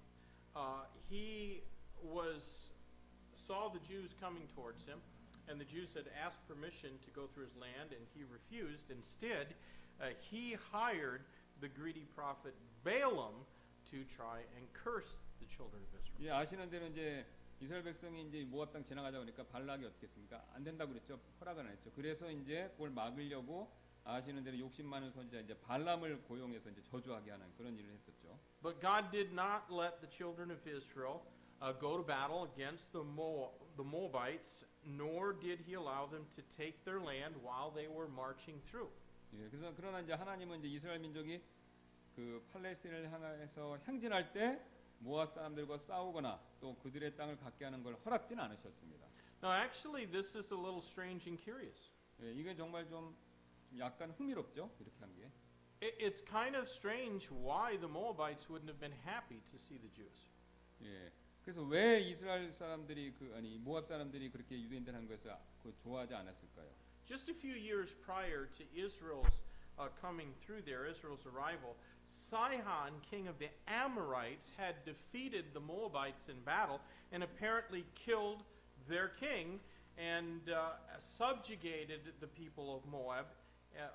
he saw the Jews coming towards him, and the Jews had asked permission to go through his land, and he refused. Instead, he hired the greedy prophet Balaam to try and curse the children of Israel.
예, 아시는 대로 이제 이스라엘 백성이 이제 모압 땅 지나가자 보니까 발락이 어떻게 했습니까? 안 된다고 그랬죠. 허락을 안 했죠. 그래서 이제 그걸 막으려고 아시는 대로 욕심 많은 선지자 이제 발람을 고용해서 이제 저주하게 하는 그런 일을 했었죠.
But God did not let the children of Israel go to battle against the Moabites, nor did He allow them to take their land while they were marching through.
예, 그래서 그러나 이제 하나님은 이제 이스라엘 민족이 그 팔레스틴을 향해서 행진할 때 모압 사람들과 싸우거나 또 그들의 땅을 갖게 하는 걸 허락지는 않으셨습니다.
Now, actually, this is a little strange and curious.
예, 이게 정말 좀 약간 흥미롭죠. 이렇게 한 게.
It's kind of strange why the Moabites wouldn't have been happy to see the Jews.
예. 그래서 왜 이스라엘 사람들이 모압 사람들이 그렇게 유대인들 한 것을 좋아하지 않았을까요?
Just a few years prior to Israel's coming through there, Israel's arrival, Sihon, king of the Amorites, had defeated the Moabites in battle and apparently killed their king and subjugated the people of Moab,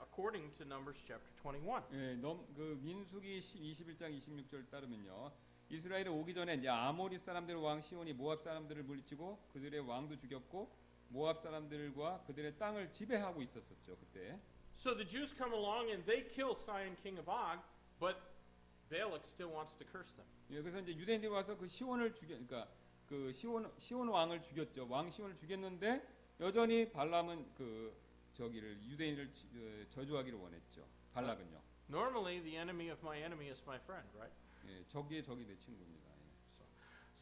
according to Numbers chapter 21.
예, 그 민수기 21장 26절 따르면요. 이스라엘에 오기 전에 이제 아모리 사람들 왕 시온이 모압 사람들을 물리치고 그들의 왕도 죽였고 모압 사람들과 그들의 땅을 지배하고 있었었죠, 그때.
So the Jews come along and they kill Sihon, king of Og, but Balak still wants to curse them.
예, 그래서 이제 유대인들이 와서 그 시온을 그러니까 그 시온 왕을 죽였죠. 왕 시온을 죽였는데 여전히 발람은 유대인을 저주하기를 원했죠. 발락은요.
Normally, the enemy of my enemy is my friend, right?
예, 적의 적이 내 친구입니다. 예.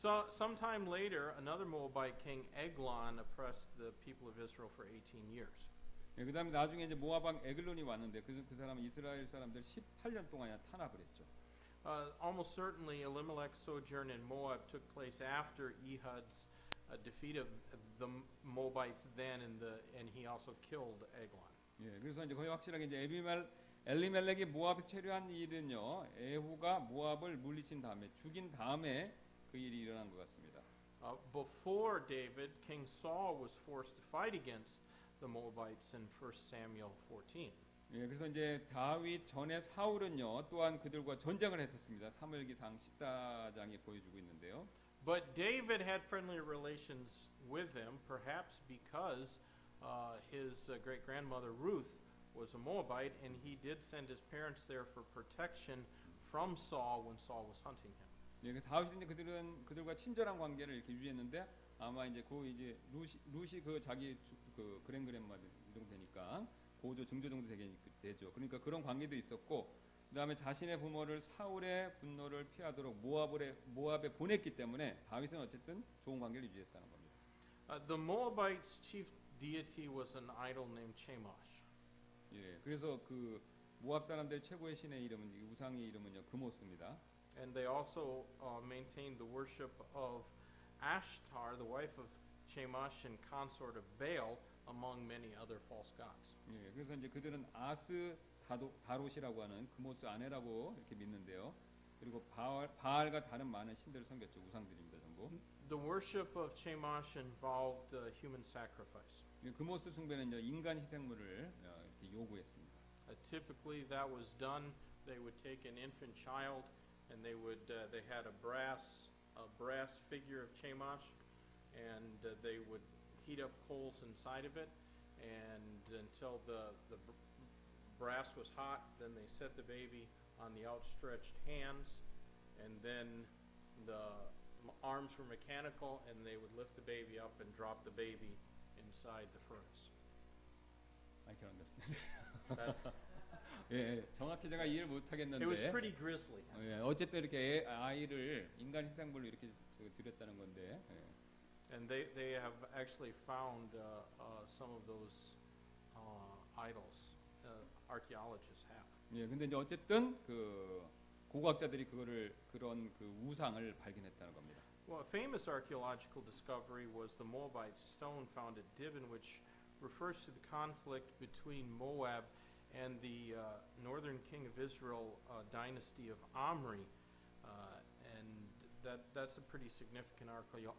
So, sometime later, another Moabite king, Eglon, oppressed the people of Israel for 18 years.
예, 그다음에 나중에 이제 모압 왕 에글론이 왔는데 그 사람은 이스라엘 사람들 18년 동안이나 탄압을 했죠.
Almost certainly, Elimelech's sojourn in Moab took place after Ehud's defeat of the Moabites then, and he also killed Eglon.
예, 그래서 이제 거의 확실하게 이제 엘리멜렉이 모압에 체류한 일은요, 에후가 모압을 물리친 다음에 죽인 다음에 그 일이 일어난 것 같습니다.
Before David, King Saul was forced to fight against the Moabites in 1 Samuel 14.
예, 그래서 이제 다윗 전에 사울은요, 또한 그들과 전쟁을 했었습니다. 사무엘기상 14장이 보여주고 있는데요.
But David had friendly relations with them, perhaps because his great-grandmother Ruth was a Moabite, and he did send his parents there for protection from Saul when Saul was hunting him.
예, 그 다윗은 그들과 친절한 관계를 이렇게 유지했는데 아마 이제 이제 루시 그 자기 그 그랜그랜마 정도 되니까 고조 증조 정도 되죠. 그러니까 그런 관계도 있었고 그다음에 자신의 부모를 사울의 분노를 피하도록 모압에 보냈기 때문에 다윗은 어쨌든 좋은 관계를 유지했다는 겁니다.
The Moabites' chief deity was an idol named Chemosh.
예, 그래서 그 모압 사람들의 최고의 신의 이름은 이 우상의 이름은요 그모스입니다.
And they also maintained the worship of Ashtar, the wife of Chemosh and consort of Baal, among many other false gods.
예, 그래서 이제 그들은 다롯이라고 하는 그모스 아내라고 이렇게 믿는데요. 그리고 바알과 다른 많은 신들을 섬겼죠. 우상들입니다, 전부.
The worship of Chemosh involved human sacrifice.
예, 그모스 숭배는요 인간 희생물을 이렇게 요구했습니다.
Typically, that was done. They would take an infant child, and they had a brass figure of Chemosh, and they would heat up coals inside of it, and until the brass was hot, then they set the baby on the outstretched hands, and then the arms were mechanical, and they would lift the baby up and drop the baby inside the furnace.
I can understand.
That's,
예, 정확히 제가 이해를 못 하겠는데.
it was pretty grisly.
예, 어쨌든 이렇게 아이를 인간 희생물로 이렇게 드렸다는 건데. 예.
And they have actually found some of those idols. Archaeologists have.
예, 근데 이제 어쨌든 그 고고학자들이 그런 그 우상을 발견했다는 겁니다.
Well, a famous archaeological discovery was the Moabite stone found at Dibon, which refers to the conflict between Moab and the northern king of Israel dynasty of Omri, and that's a pretty significant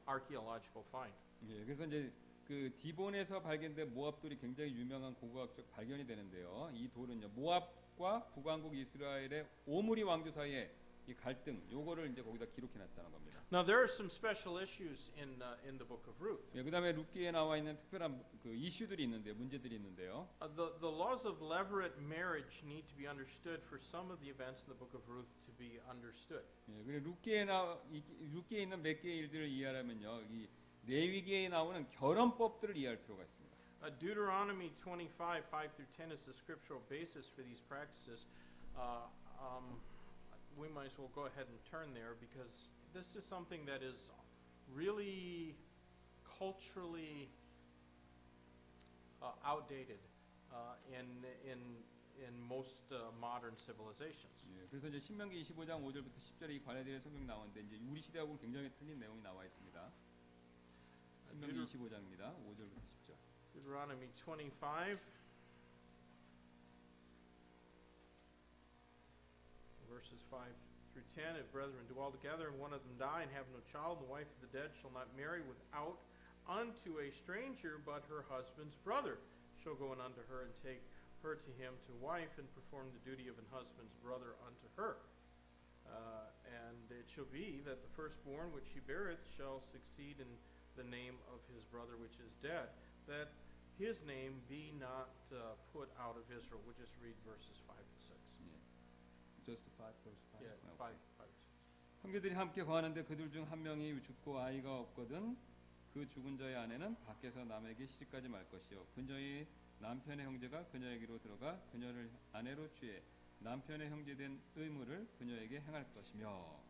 archaeological find.
예, 그래서 이제 그 디본에서 발견된 모압돌이 굉장히 유명한 고고학적 발견이 되는데요. 이 돌은요 모압과 북왕국 이스라엘의 오므리 왕조 사이의 이 갈등, 요거를 이제 거기다 기록해놨다는 겁니다.
Now there are some special issues in the book of Ruth.
예, 그다음에 룻기에 나와 있는 특별한 그 이슈들이 있는데 문제들이 있는데요.
The laws of levirate marriage need to be understood for some of the events in the book of Ruth to be understood.
예, 그리고 룻기에 있는 몇 개의 일들을 이해하려면요, 이 레위기에 나오는 결혼법들을 이해할 필요가 있습니다.
Deuteronomy 25, 5 through 10 is the scriptural basis for these practices. We might as well go ahead and turn there because this is something that is really culturally outdated in most modern civilizations.
예, 그래서 이제 신명기 25장 5절부터 10절에 이 관례들의 성경 나오는데 이제 우리 시대하고는 굉장히 틀린 내용이 나와 있습니다. 신명기 25장입니다. 5절부터 10절.
Deuteronomy 25. Verses 5 through 10, if brethren dwell together and one of them die and have no child, the wife of the dead shall not marry without unto a stranger, but her husband's brother shall go in unto her and take her to him to wife and perform the duty of an husband's brother unto her. And it shall be that the firstborn which she beareth shall succeed in the name of his brother which is dead, that his name be not put out of Israel. We'll just read verses 5 and 6.
Just 5 verse 5.
Yeah,
네,
5.
형제들이 함께 거하는데 그들 중 한 명이 죽고 아이가 없거든 그 죽은 자의 아내는 밖에서 남에게 시집가지 말 것이요 그녀의 남편의 형제가 그녀에게로 들어가 그녀를 아내로 취해 남편의 형제된 의무를 그녀에게 행할 것이며.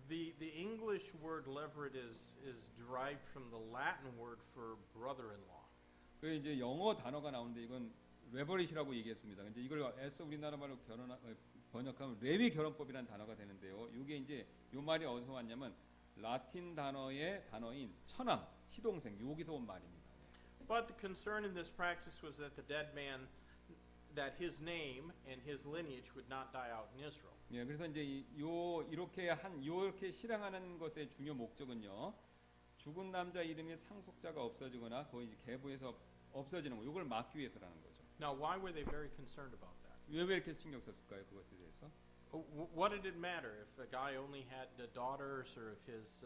The English word levirate is derived from the Latin word for brother-in-law.
그 이제 영어 단어가 나오는데 이건 레버릿이라고 얘기했습니다. 이제 이걸 애써 우리나라 말로 번역하면 레위 결혼법이라는 단어가 되는데요. 이게 이제 요 말이 어디서 왔냐면 라틴 단어의 단어인 처남, 시동생 여기서 온 말입니다.
But the concern in this practice was that the dead man, that his name and his lineage would not die out in Israel.
예, 그래서 이제 이렇게 실행하는 것의 중요 목적은요. 죽은 남자 이름의 상속자가 없어지거나 거의 이제 계보에서 없어지는 거. 이걸 막기 위해서라는 거죠.
Now, why were they very concerned about that?
왜 이렇게 신경 썼을까요? 그것에 대해서?
What did it matter if a guy only had daughters, or if his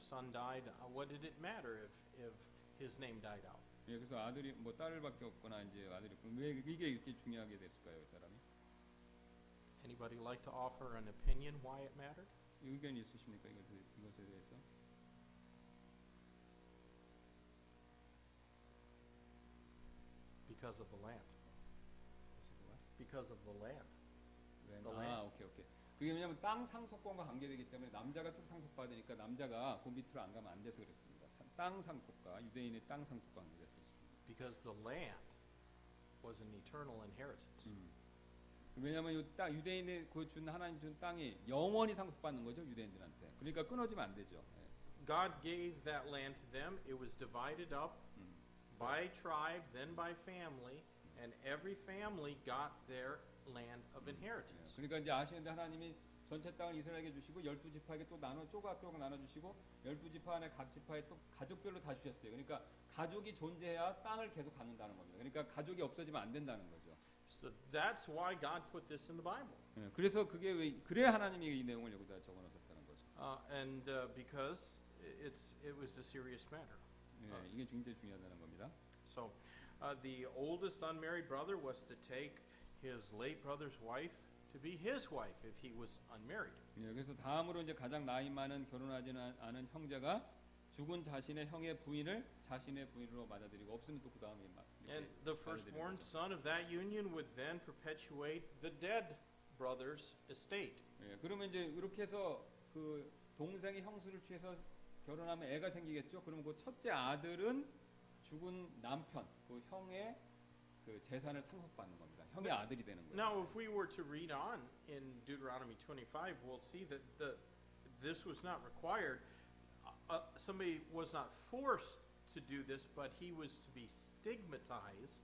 son died? What did it matter if his name died out?
예, 그래서 아들이 뭐 딸밖에 없거나 이제 아들이 왜 이게 이렇게 중요하게 됐을까요, 이 사람이?
Anybody like to offer an opinion why it mattered?
의견이 있으십니까 이것에 대해서?
Because of the land. Because of the land. The
아,
land.
오케이. 그게 왜냐하면 땅 상속권과 관계되기 때문에 남자가 쭉 상속받으니까 남자가 그 밑으로 안 가면 안 돼서 그랬습니다. 땅 상속과 유대인의 땅 상속과 관계돼서 있습니다.
Because the land was an eternal inheritance.
왜냐하면 유대인의 그 준 하나님 준 땅이 영원히 상속받는 거죠 유대인들한테. 그러니까 끊어지면 안 되죠.
God gave that land to them. It was divided up by tribe, then by family, and every family got their land of inheritance.
그러니까 이제 아시는데 하나님이 전체 땅을 이스라엘에게 주시고 12지파에게 또 쪼각 나눠 주시고 12지파 안에 각 지파에 또 가족별로 다 주셨어요. 그러니까 가족이 존재해야 땅을 계속 갖는다는 겁니다. 그러니까 가족이 없어지면 안 된다는 거죠.
So that's why God put this in the Bible.
그래서 그래야 하나님이 이 내용을 여기다 적어 놓으셨다는 거죠.
Because it was a serious matter.
이게 굉장히 중요하다는 겁니다.
So the oldest unmarried brother was to take his late brother's wife to be his wife if he was unmarried.
그래서 다음으로 이제 가장 나이 많은 결혼하지 않은 형제가 죽은 자신의 형의 부인을 자신의 부인으로 받아들이고 없으면 또 그 다음에
And the firstborn son of that union would then perpetuate the dead brother's estate.
그러면 이제 이렇게 해서 그 동생이 형수를 취해서 결혼하면 애가 생기겠죠. 그러면 그 첫째 아들은 죽은 남편, 그 형의 그 재산을 상속받는 겁니다. 형의 아들이 되는 거예요.
Now, if we were to read on in Deuteronomy 25, we'll see that this was not required. Somebody was not forced to do this, but he was to be stigmatized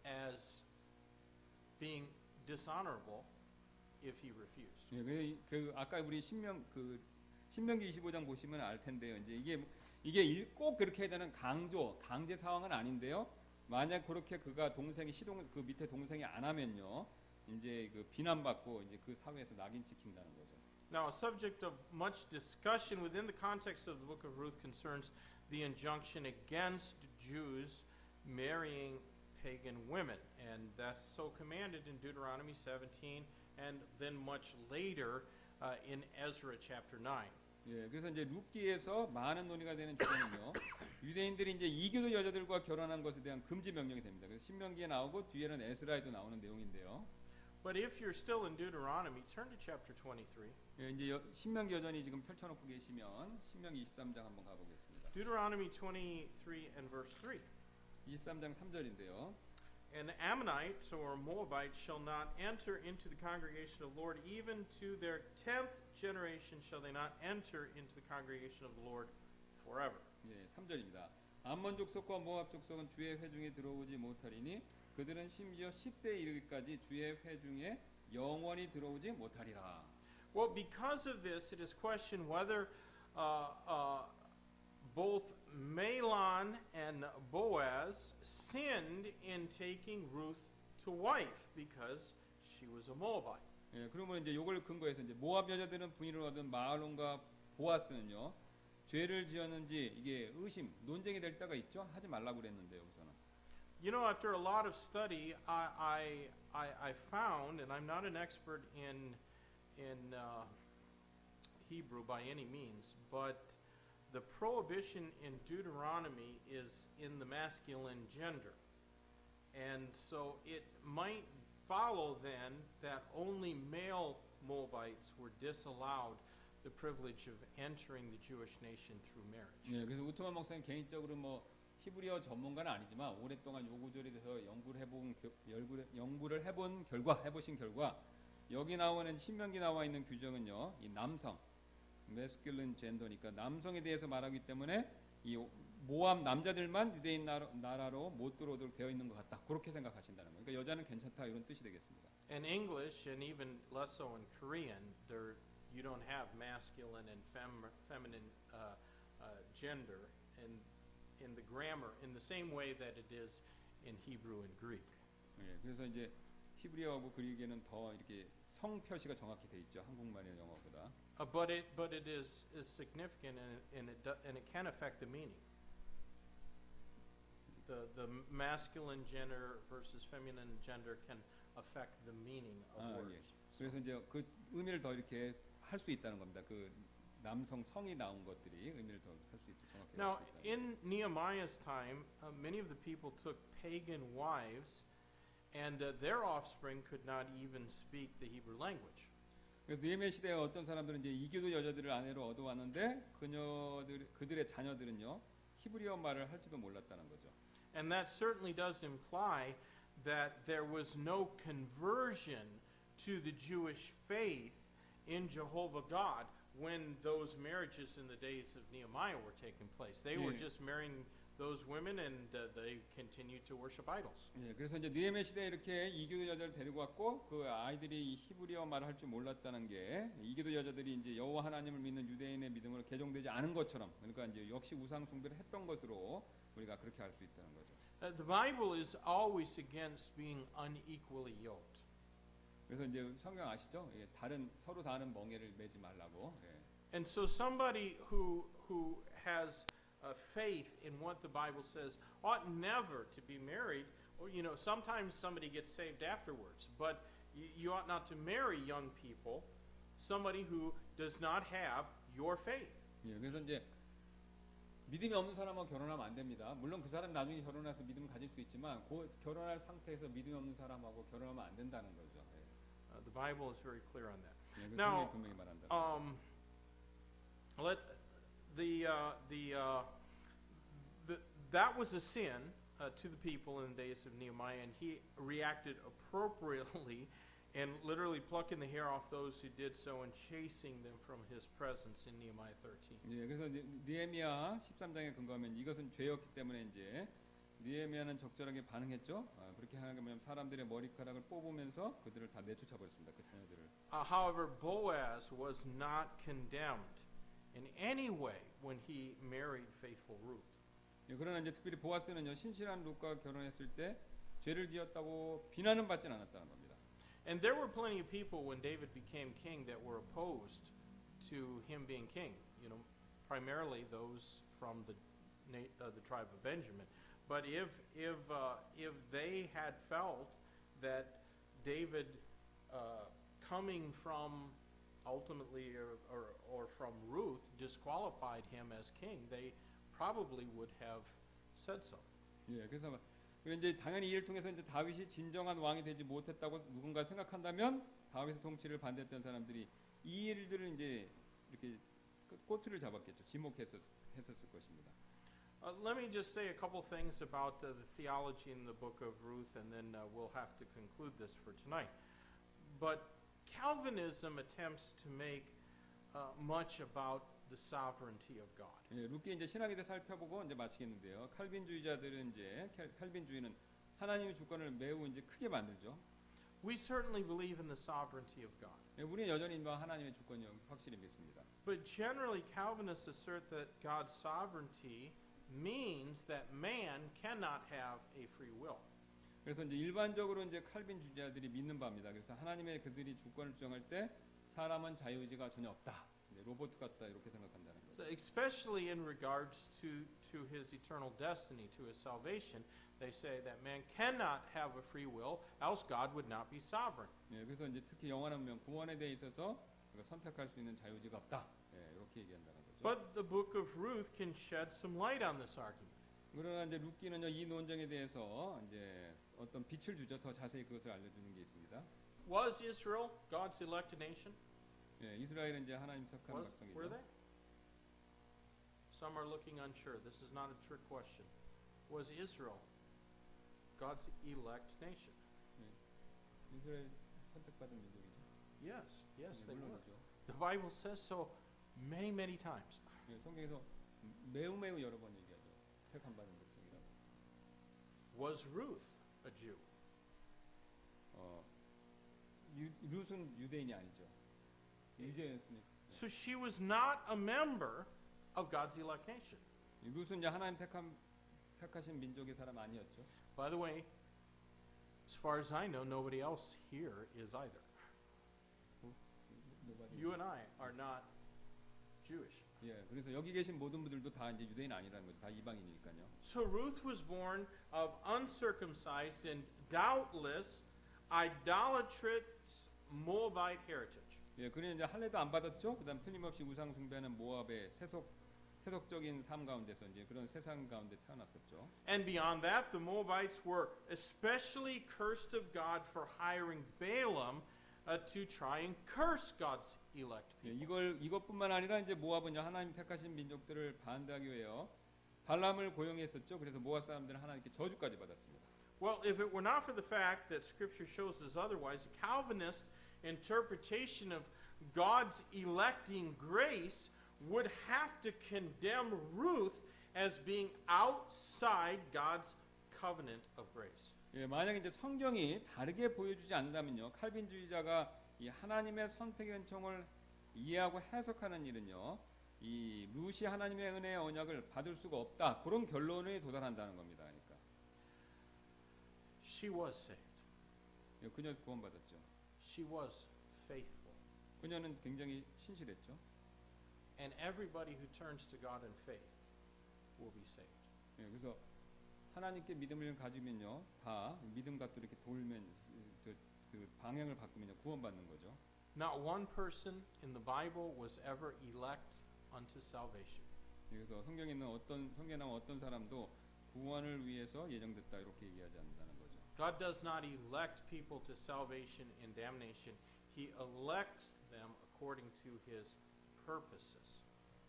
as being dishonorable if he refused.
그 아까 우리 신명기 25장 보시면 알 텐데요. 이제 이게 꼭 그렇게 해야 되는 강제 상황은 아닌데요. 만약 그렇게 그가 동생이 그 밑에 동생이 안 하면요, 이제 그 비난받고 이제 그 사회에서 낙인 찍힌다는 거죠.
Now, a subject of much discussion within the context of the book of Ruth concerns the injunction against Jews marrying pagan women, and that's so commanded in Deuteronomy 17, and then much later in Ezra chapter 9.
그래서 이제 룻기에서 많은 논의가 되는 주제는요. 유대인들이 이제 이교도 여자들과 결혼한 것에 대한 금지 명령이 됩니다. 그래서 신명기에 나오고 뒤에는 에스라에도 나오는 내용인데요.
But if you're still in Deuteronomy, turn to chapter 23.
이제 신명기 여전히 지금 펼쳐놓고 계시면 신명기 23장 한번 가보겠습니다.
Deuteronomy 23 and verse 3.
23장 3절인데요.
An Ammonite or Moabite shall not enter into the congregation of the Lord, even to their 10th generation shall they not enter into the congregation of the Lord forever.
3절입니다. 암몬 족속과 모압 족속은 주의 회중에 들어오지 못하리니 그들은 심지어 10대 이르기까지 주의 회중에 영원히 들어오지 못하리라.
Well, because of this, it is questioned whether both Mahlon and Boaz sinned in taking Ruth to wife because she was a Moabite.
그러면 이제 이걸 근거해서 이제 모압 여자들은 부인을 얻은 마알론과 보아스는요 죄를 지었는지 이게 논쟁이 될 때가 있죠. 하지 말라고 그랬는데 여기서는.
You know, after a lot of study, I found, and I'm not an expert in Hebrew by any means, but the prohibition in Deuteronomy is in the masculine gender. And so it might follow then that only male Moabites were disallowed the privilege of entering the Jewish nation through marriage.
예, 그래서 우트만 목사님 개인적으로 뭐 히브리어 전문가는 아니지만 오랫동안 요 구절에 대해서 연구를 해보신 결과 여기 나오는 신명기 나와 있는 규정은요, 이 남성, 메스큘린 젠더니까 남성에 대해서 말하기 때문에 이 모압 남자들만 유대인 나라로 못 들어오도록 되어 있는 것 같다. 그렇게 생각하신다는 거예요. 그러니까 여자는 괜찮다 이런 뜻이 되겠습니다.
In English, and even less so in Korean, you don't have masculine and feminine gender in the grammar in the same way that it is in Hebrew and Greek.
예, 그래서 이제 히브리어하고 그리스어는 더 이렇게 성 표시가 정확히 돼 있죠. 한국말의 영어보다.
But it is significant and it can affect the meaning. The masculine gender versus feminine gender can affect the meaning of
예.
words.
그래서 이제 그 의미를 더 이렇게 할 수 있다는 겁니다. 그 남성 성이 나온 것들이 의미를 더 할 수 있고 정확히
Now,
할 수 있다.
in Nehemiah's time, many of the people took pagan wives, and their offspring could not even speak the Hebrew language.
그래서 느헤미야 시대에 어떤 사람들은 이제 이교도 여자들을 아내로 얻어왔는데 그들의 자녀들은요 히브리어 말을 할지도 몰랐다는 거죠.
And that certainly does imply that there was no conversion to the Jewish faith in Jehovah God when those marriages in the days of Nehemiah were taking place. They were
Yeah.
just marrying those women and they continued to worship idols.
예, 그래서 이제 느헤미야 시대에 이렇게 이교도 여자를 데리고 왔고 그 아이들이 이 히브리어 말을 할 줄 몰랐다는 게 이교도 여자들이 이제 여호와 하나님을 믿는 유대인의 믿음으로 개종되지 않은 것처럼 그러니까 이제 역시 우상 숭배를 했던 것으로 우리가 그렇게 알 수 있다는 거죠.
The Bible is always against being unequally yoked.
그래서 이제 성경 아시죠? 예, 서로 다른 멍에를 매지 말라고. 예.
And so somebody who has faith in what the Bible says ought never to be married. Or sometimes somebody gets saved afterwards, but you ought not to marry young people, somebody who does not have your faith.
예, 그래서 이제 믿음이 없는 사람하고 결혼하면 안 됩니다. 물론 그 사람 나중에 결혼해서 믿음을 가질 수 있지만 그 결혼할 상태에서 믿음이 없는 사람하고 결혼하면 안 된다는 거죠. 예.
The Bible is very clear on that.
예, 그
Now,
성경이 분명히 말한다.
That was a sin to the people in the days of Nehemiah, and he reacted appropriately and literally plucking the hair off those who did so and chasing them from his presence in Nehemiah 13.
예, 그래서 느헤미야 13장에 근거하면 이것은 죄였기 때문에 이제 느헤미야는 적절하게 반응했죠. 그렇게 하면 사람들의 머리카락을 뽑으면서 그들을 다 내쫓아 버렸습니다. 그 자녀들을.
However, Boaz was not condemned in any way when he married faithful Ruth.
예, 그러나 이제 특별히 보아스는요 신실한 룻과 결혼했을 때 죄를 지었다고 비난은 받지는 않았다는 겁니다.
And there were plenty of people when David became king that were opposed to him being king. Primarily those from the tribe of Benjamin. But if they had felt that David coming from ultimately or from Ruth disqualified him as king, they probably would have said so.
예, 그래서 이제 당연히 이를 통해서 이제 다윗이 진정한 왕이 되지 못했다고 누군가 생각한다면 다윗의 통치를 반대했던 사람들이 이 일들을 이제 이렇게 꼬투리를 잡았겠죠. 지목했었을 것입니다.
Let me just say a couple things about the theology in the book of Ruth, and then we'll have to conclude this for tonight. But Calvinism attempts to make much about the sovereignty of God.
예, 룻기 이제 신학에 살펴보고 이제 마치겠는데요. 칼빈주의자들은 이제 칼빈주의는 하나님의 주권을 매우 이제 크게 만들죠.
We certainly believe in the sovereignty of God.
예, 우리는 여전히 하나님의 주권을 확실히 믿습니다.
But generally, Calvinists assert that God's sovereignty means that man cannot have a free will.
그래서 이제 일반적으로 이제 칼빈주의자들이 믿는 바입니다. 그래서 하나님의 그들이 주권을 주장할 때 사람은 자유의지가 전혀 없다. 로봇 같다 이렇게 생각한다는 거죠.
So especially in regards to his eternal destiny, to his salvation, they say that man cannot have a free will, else God would not be sovereign.
예, 그래서 이제 특히 영원한 명 구원에 대해 있어서 선택할 수 있는 자유의지가 없다. 예, 이렇게 얘기한다는 거죠.
But the book of Ruth can shed some light on this argument.
그러나 이제 룻기는요 이 논쟁에 대해서 이제 어떤 빛을 주죠. 더 자세히 그것을 알려주는 게 있습니다.
Was Israel God's elected nation?
예, 이스라엘은 이제 하나님 택한
Were
백성이죠.
they? Some are looking unsure. This is not a trick question. Was Israel God's elect nation?
이스라엘 선택받은 민족이죠.
Yes, yes,
예,
they were.
물론이죠.
The Bible says so many, many times.
예, 성경에서 매우 여러 번 얘기하죠. 택한 받은 백성이라고.
Was Ruth a Jew?
룻은 유대인이 아니죠. 유대였으니까.
So she was not a member of God's elect nation.
룻은 이제 하나님 택하신 민족의 사람 아니었죠.
By the way, as far as I know, nobody else here is either. You and I are not Jewish.
예, 그래서 여기 계신 모든 분들도 다 이제 유대인 아니라는 거죠. 다 이방인이니까요.
So Ruth was born of uncircumcised and doubtless idolatrous Moabite heritage.
예, 그는 이제 할례도 안 받았죠. 그다음 틀림없이 우상 숭배하는 모압의 세속적인 삶 가운데서 이제 그런 세상 가운데 태어났었죠.
And beyond that, the Moabites were especially cursed of God for hiring Balaam to try and curse God's elect
예,
people.
이것뿐만 아니라 이제 모압은 하나님 택하신 민족들을 반대하기 위해요. 발람을 고용했었죠. 그래서 모압 사람들은 하나님께 저주까지 받았습니다.
Well, if it were not for the fact that Scripture shows us otherwise, the Calvinist interpretation of God's electing grace would have to condemn Ruth as being outside God's covenant of grace.
예, 만약 이제 성경이 다르게 보여주지 않는다면요, 칼빈주의자가 이 하나님의 선택의 은총을 이해하고 해석하는 일은요, 이 룻이 하나님의 은혜의 언약을 받을 수가 없다, 그런 결론에 도달한다는 겁니다. 그러니까
She was saved.
예, 그녀 구원받았죠.
She was faithful.
그녀는 굉장히 신실했죠.
And everybody who turns to God in faith will be saved.
예, 그래서 하나님께 믿음을 가지면요, 다 믿음 갖고 이렇게 돌면 그 방향을 바꾸면요, 구원받는 거죠.
Not one person in the Bible was ever elect unto salvation.
예, 그래서 성경에 나온 어떤 사람도 구원을 위해서 예정됐다 이렇게 얘기하지 않는다는 거죠.
God does not elect people to salvation and damnation. He elects them according to his purposes.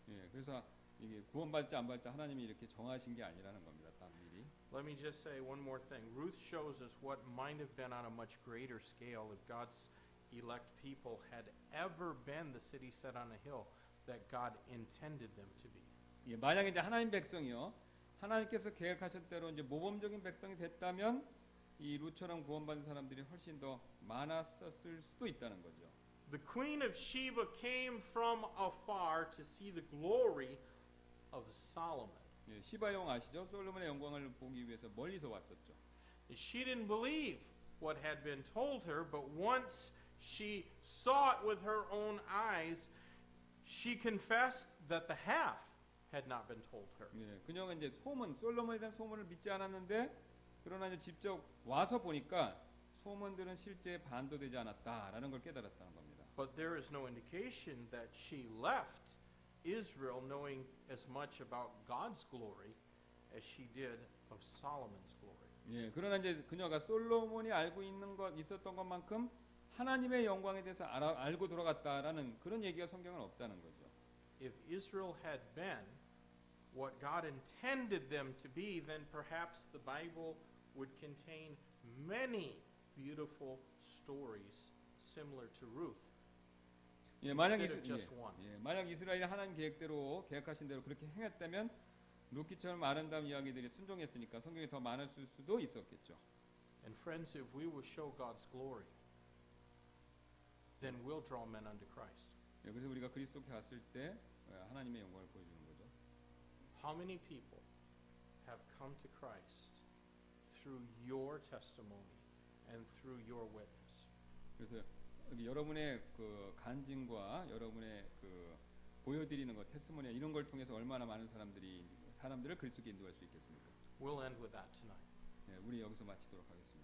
예, 그래서 이게 구원받지 안 받지 하나님이 이렇게 정하신 게 아니라는 겁니다. 딱 미리.
Let me just say one more thing. Ruth shows us what might have been on a much greater scale if God's elect people had ever been the city set on a hill that God intended them to be.
예, 만약에 이제 하나님 백성이요, 하나님께서 계획하신 대로 이제 모범적인 백성이 됐다면 이 룻처럼 구원받은 사람들이 훨씬 더 많았었을 수도 있다는 거죠.
The queen of Sheba came from afar to see the glory of Solomon.
예, 시바용 아시죠? 솔로몬의 영광을 보기 위해서 멀리서 왔었죠.
She didn't believe what had been told her, but once she saw it with her own eyes, she confessed that the half had not been told her.
예, 그녀가 이제 솔로몬에 대한 소문을 믿지 않았는데 그러나 이제 직접 와서 보니까 소문들은 실제 반도되지 않았다라는 걸 깨달았다는 겁니다.
But there is no indication that she left Israel knowing as much about God's glory as she did of Solomon's glory.
예, 그러나 이제 그녀가 솔로몬이 알고 있었던 것만큼 하나님의 영광에 대해서 알고 돌아갔다라는 그런 얘기가 성경은 없다는 거죠.
If Israel had been what God intended them to be, then perhaps the Bible would contain many beautiful stories similar to Ruth.
예, 만약
instead of just one.
만약 이스라엘이 하나님 계획대로 계획하신 대로 그렇게 행했다면 루키처럼 아름다운 이야기들이 순종했으니까 성경이 더 많았을 수도 있었겠죠.
And friends, if we will show God's glory, then we'll draw men unto Christ.
예, 그래서 우리가 그리스도께 갔을 때 하나님의 영광을 보여주는 거죠.
How many people have come to Christ through your testimony and through your witness?
그래서 여러분의 그 간증과 여러분의 그 보여드리는 것, 테스모니 이런 걸 통해서 얼마나 많은 사람들을 그리스도께 인도할 수 있겠습니까?
We'll end with that tonight.
예, 우리 여기서 마치도록 하겠습니다.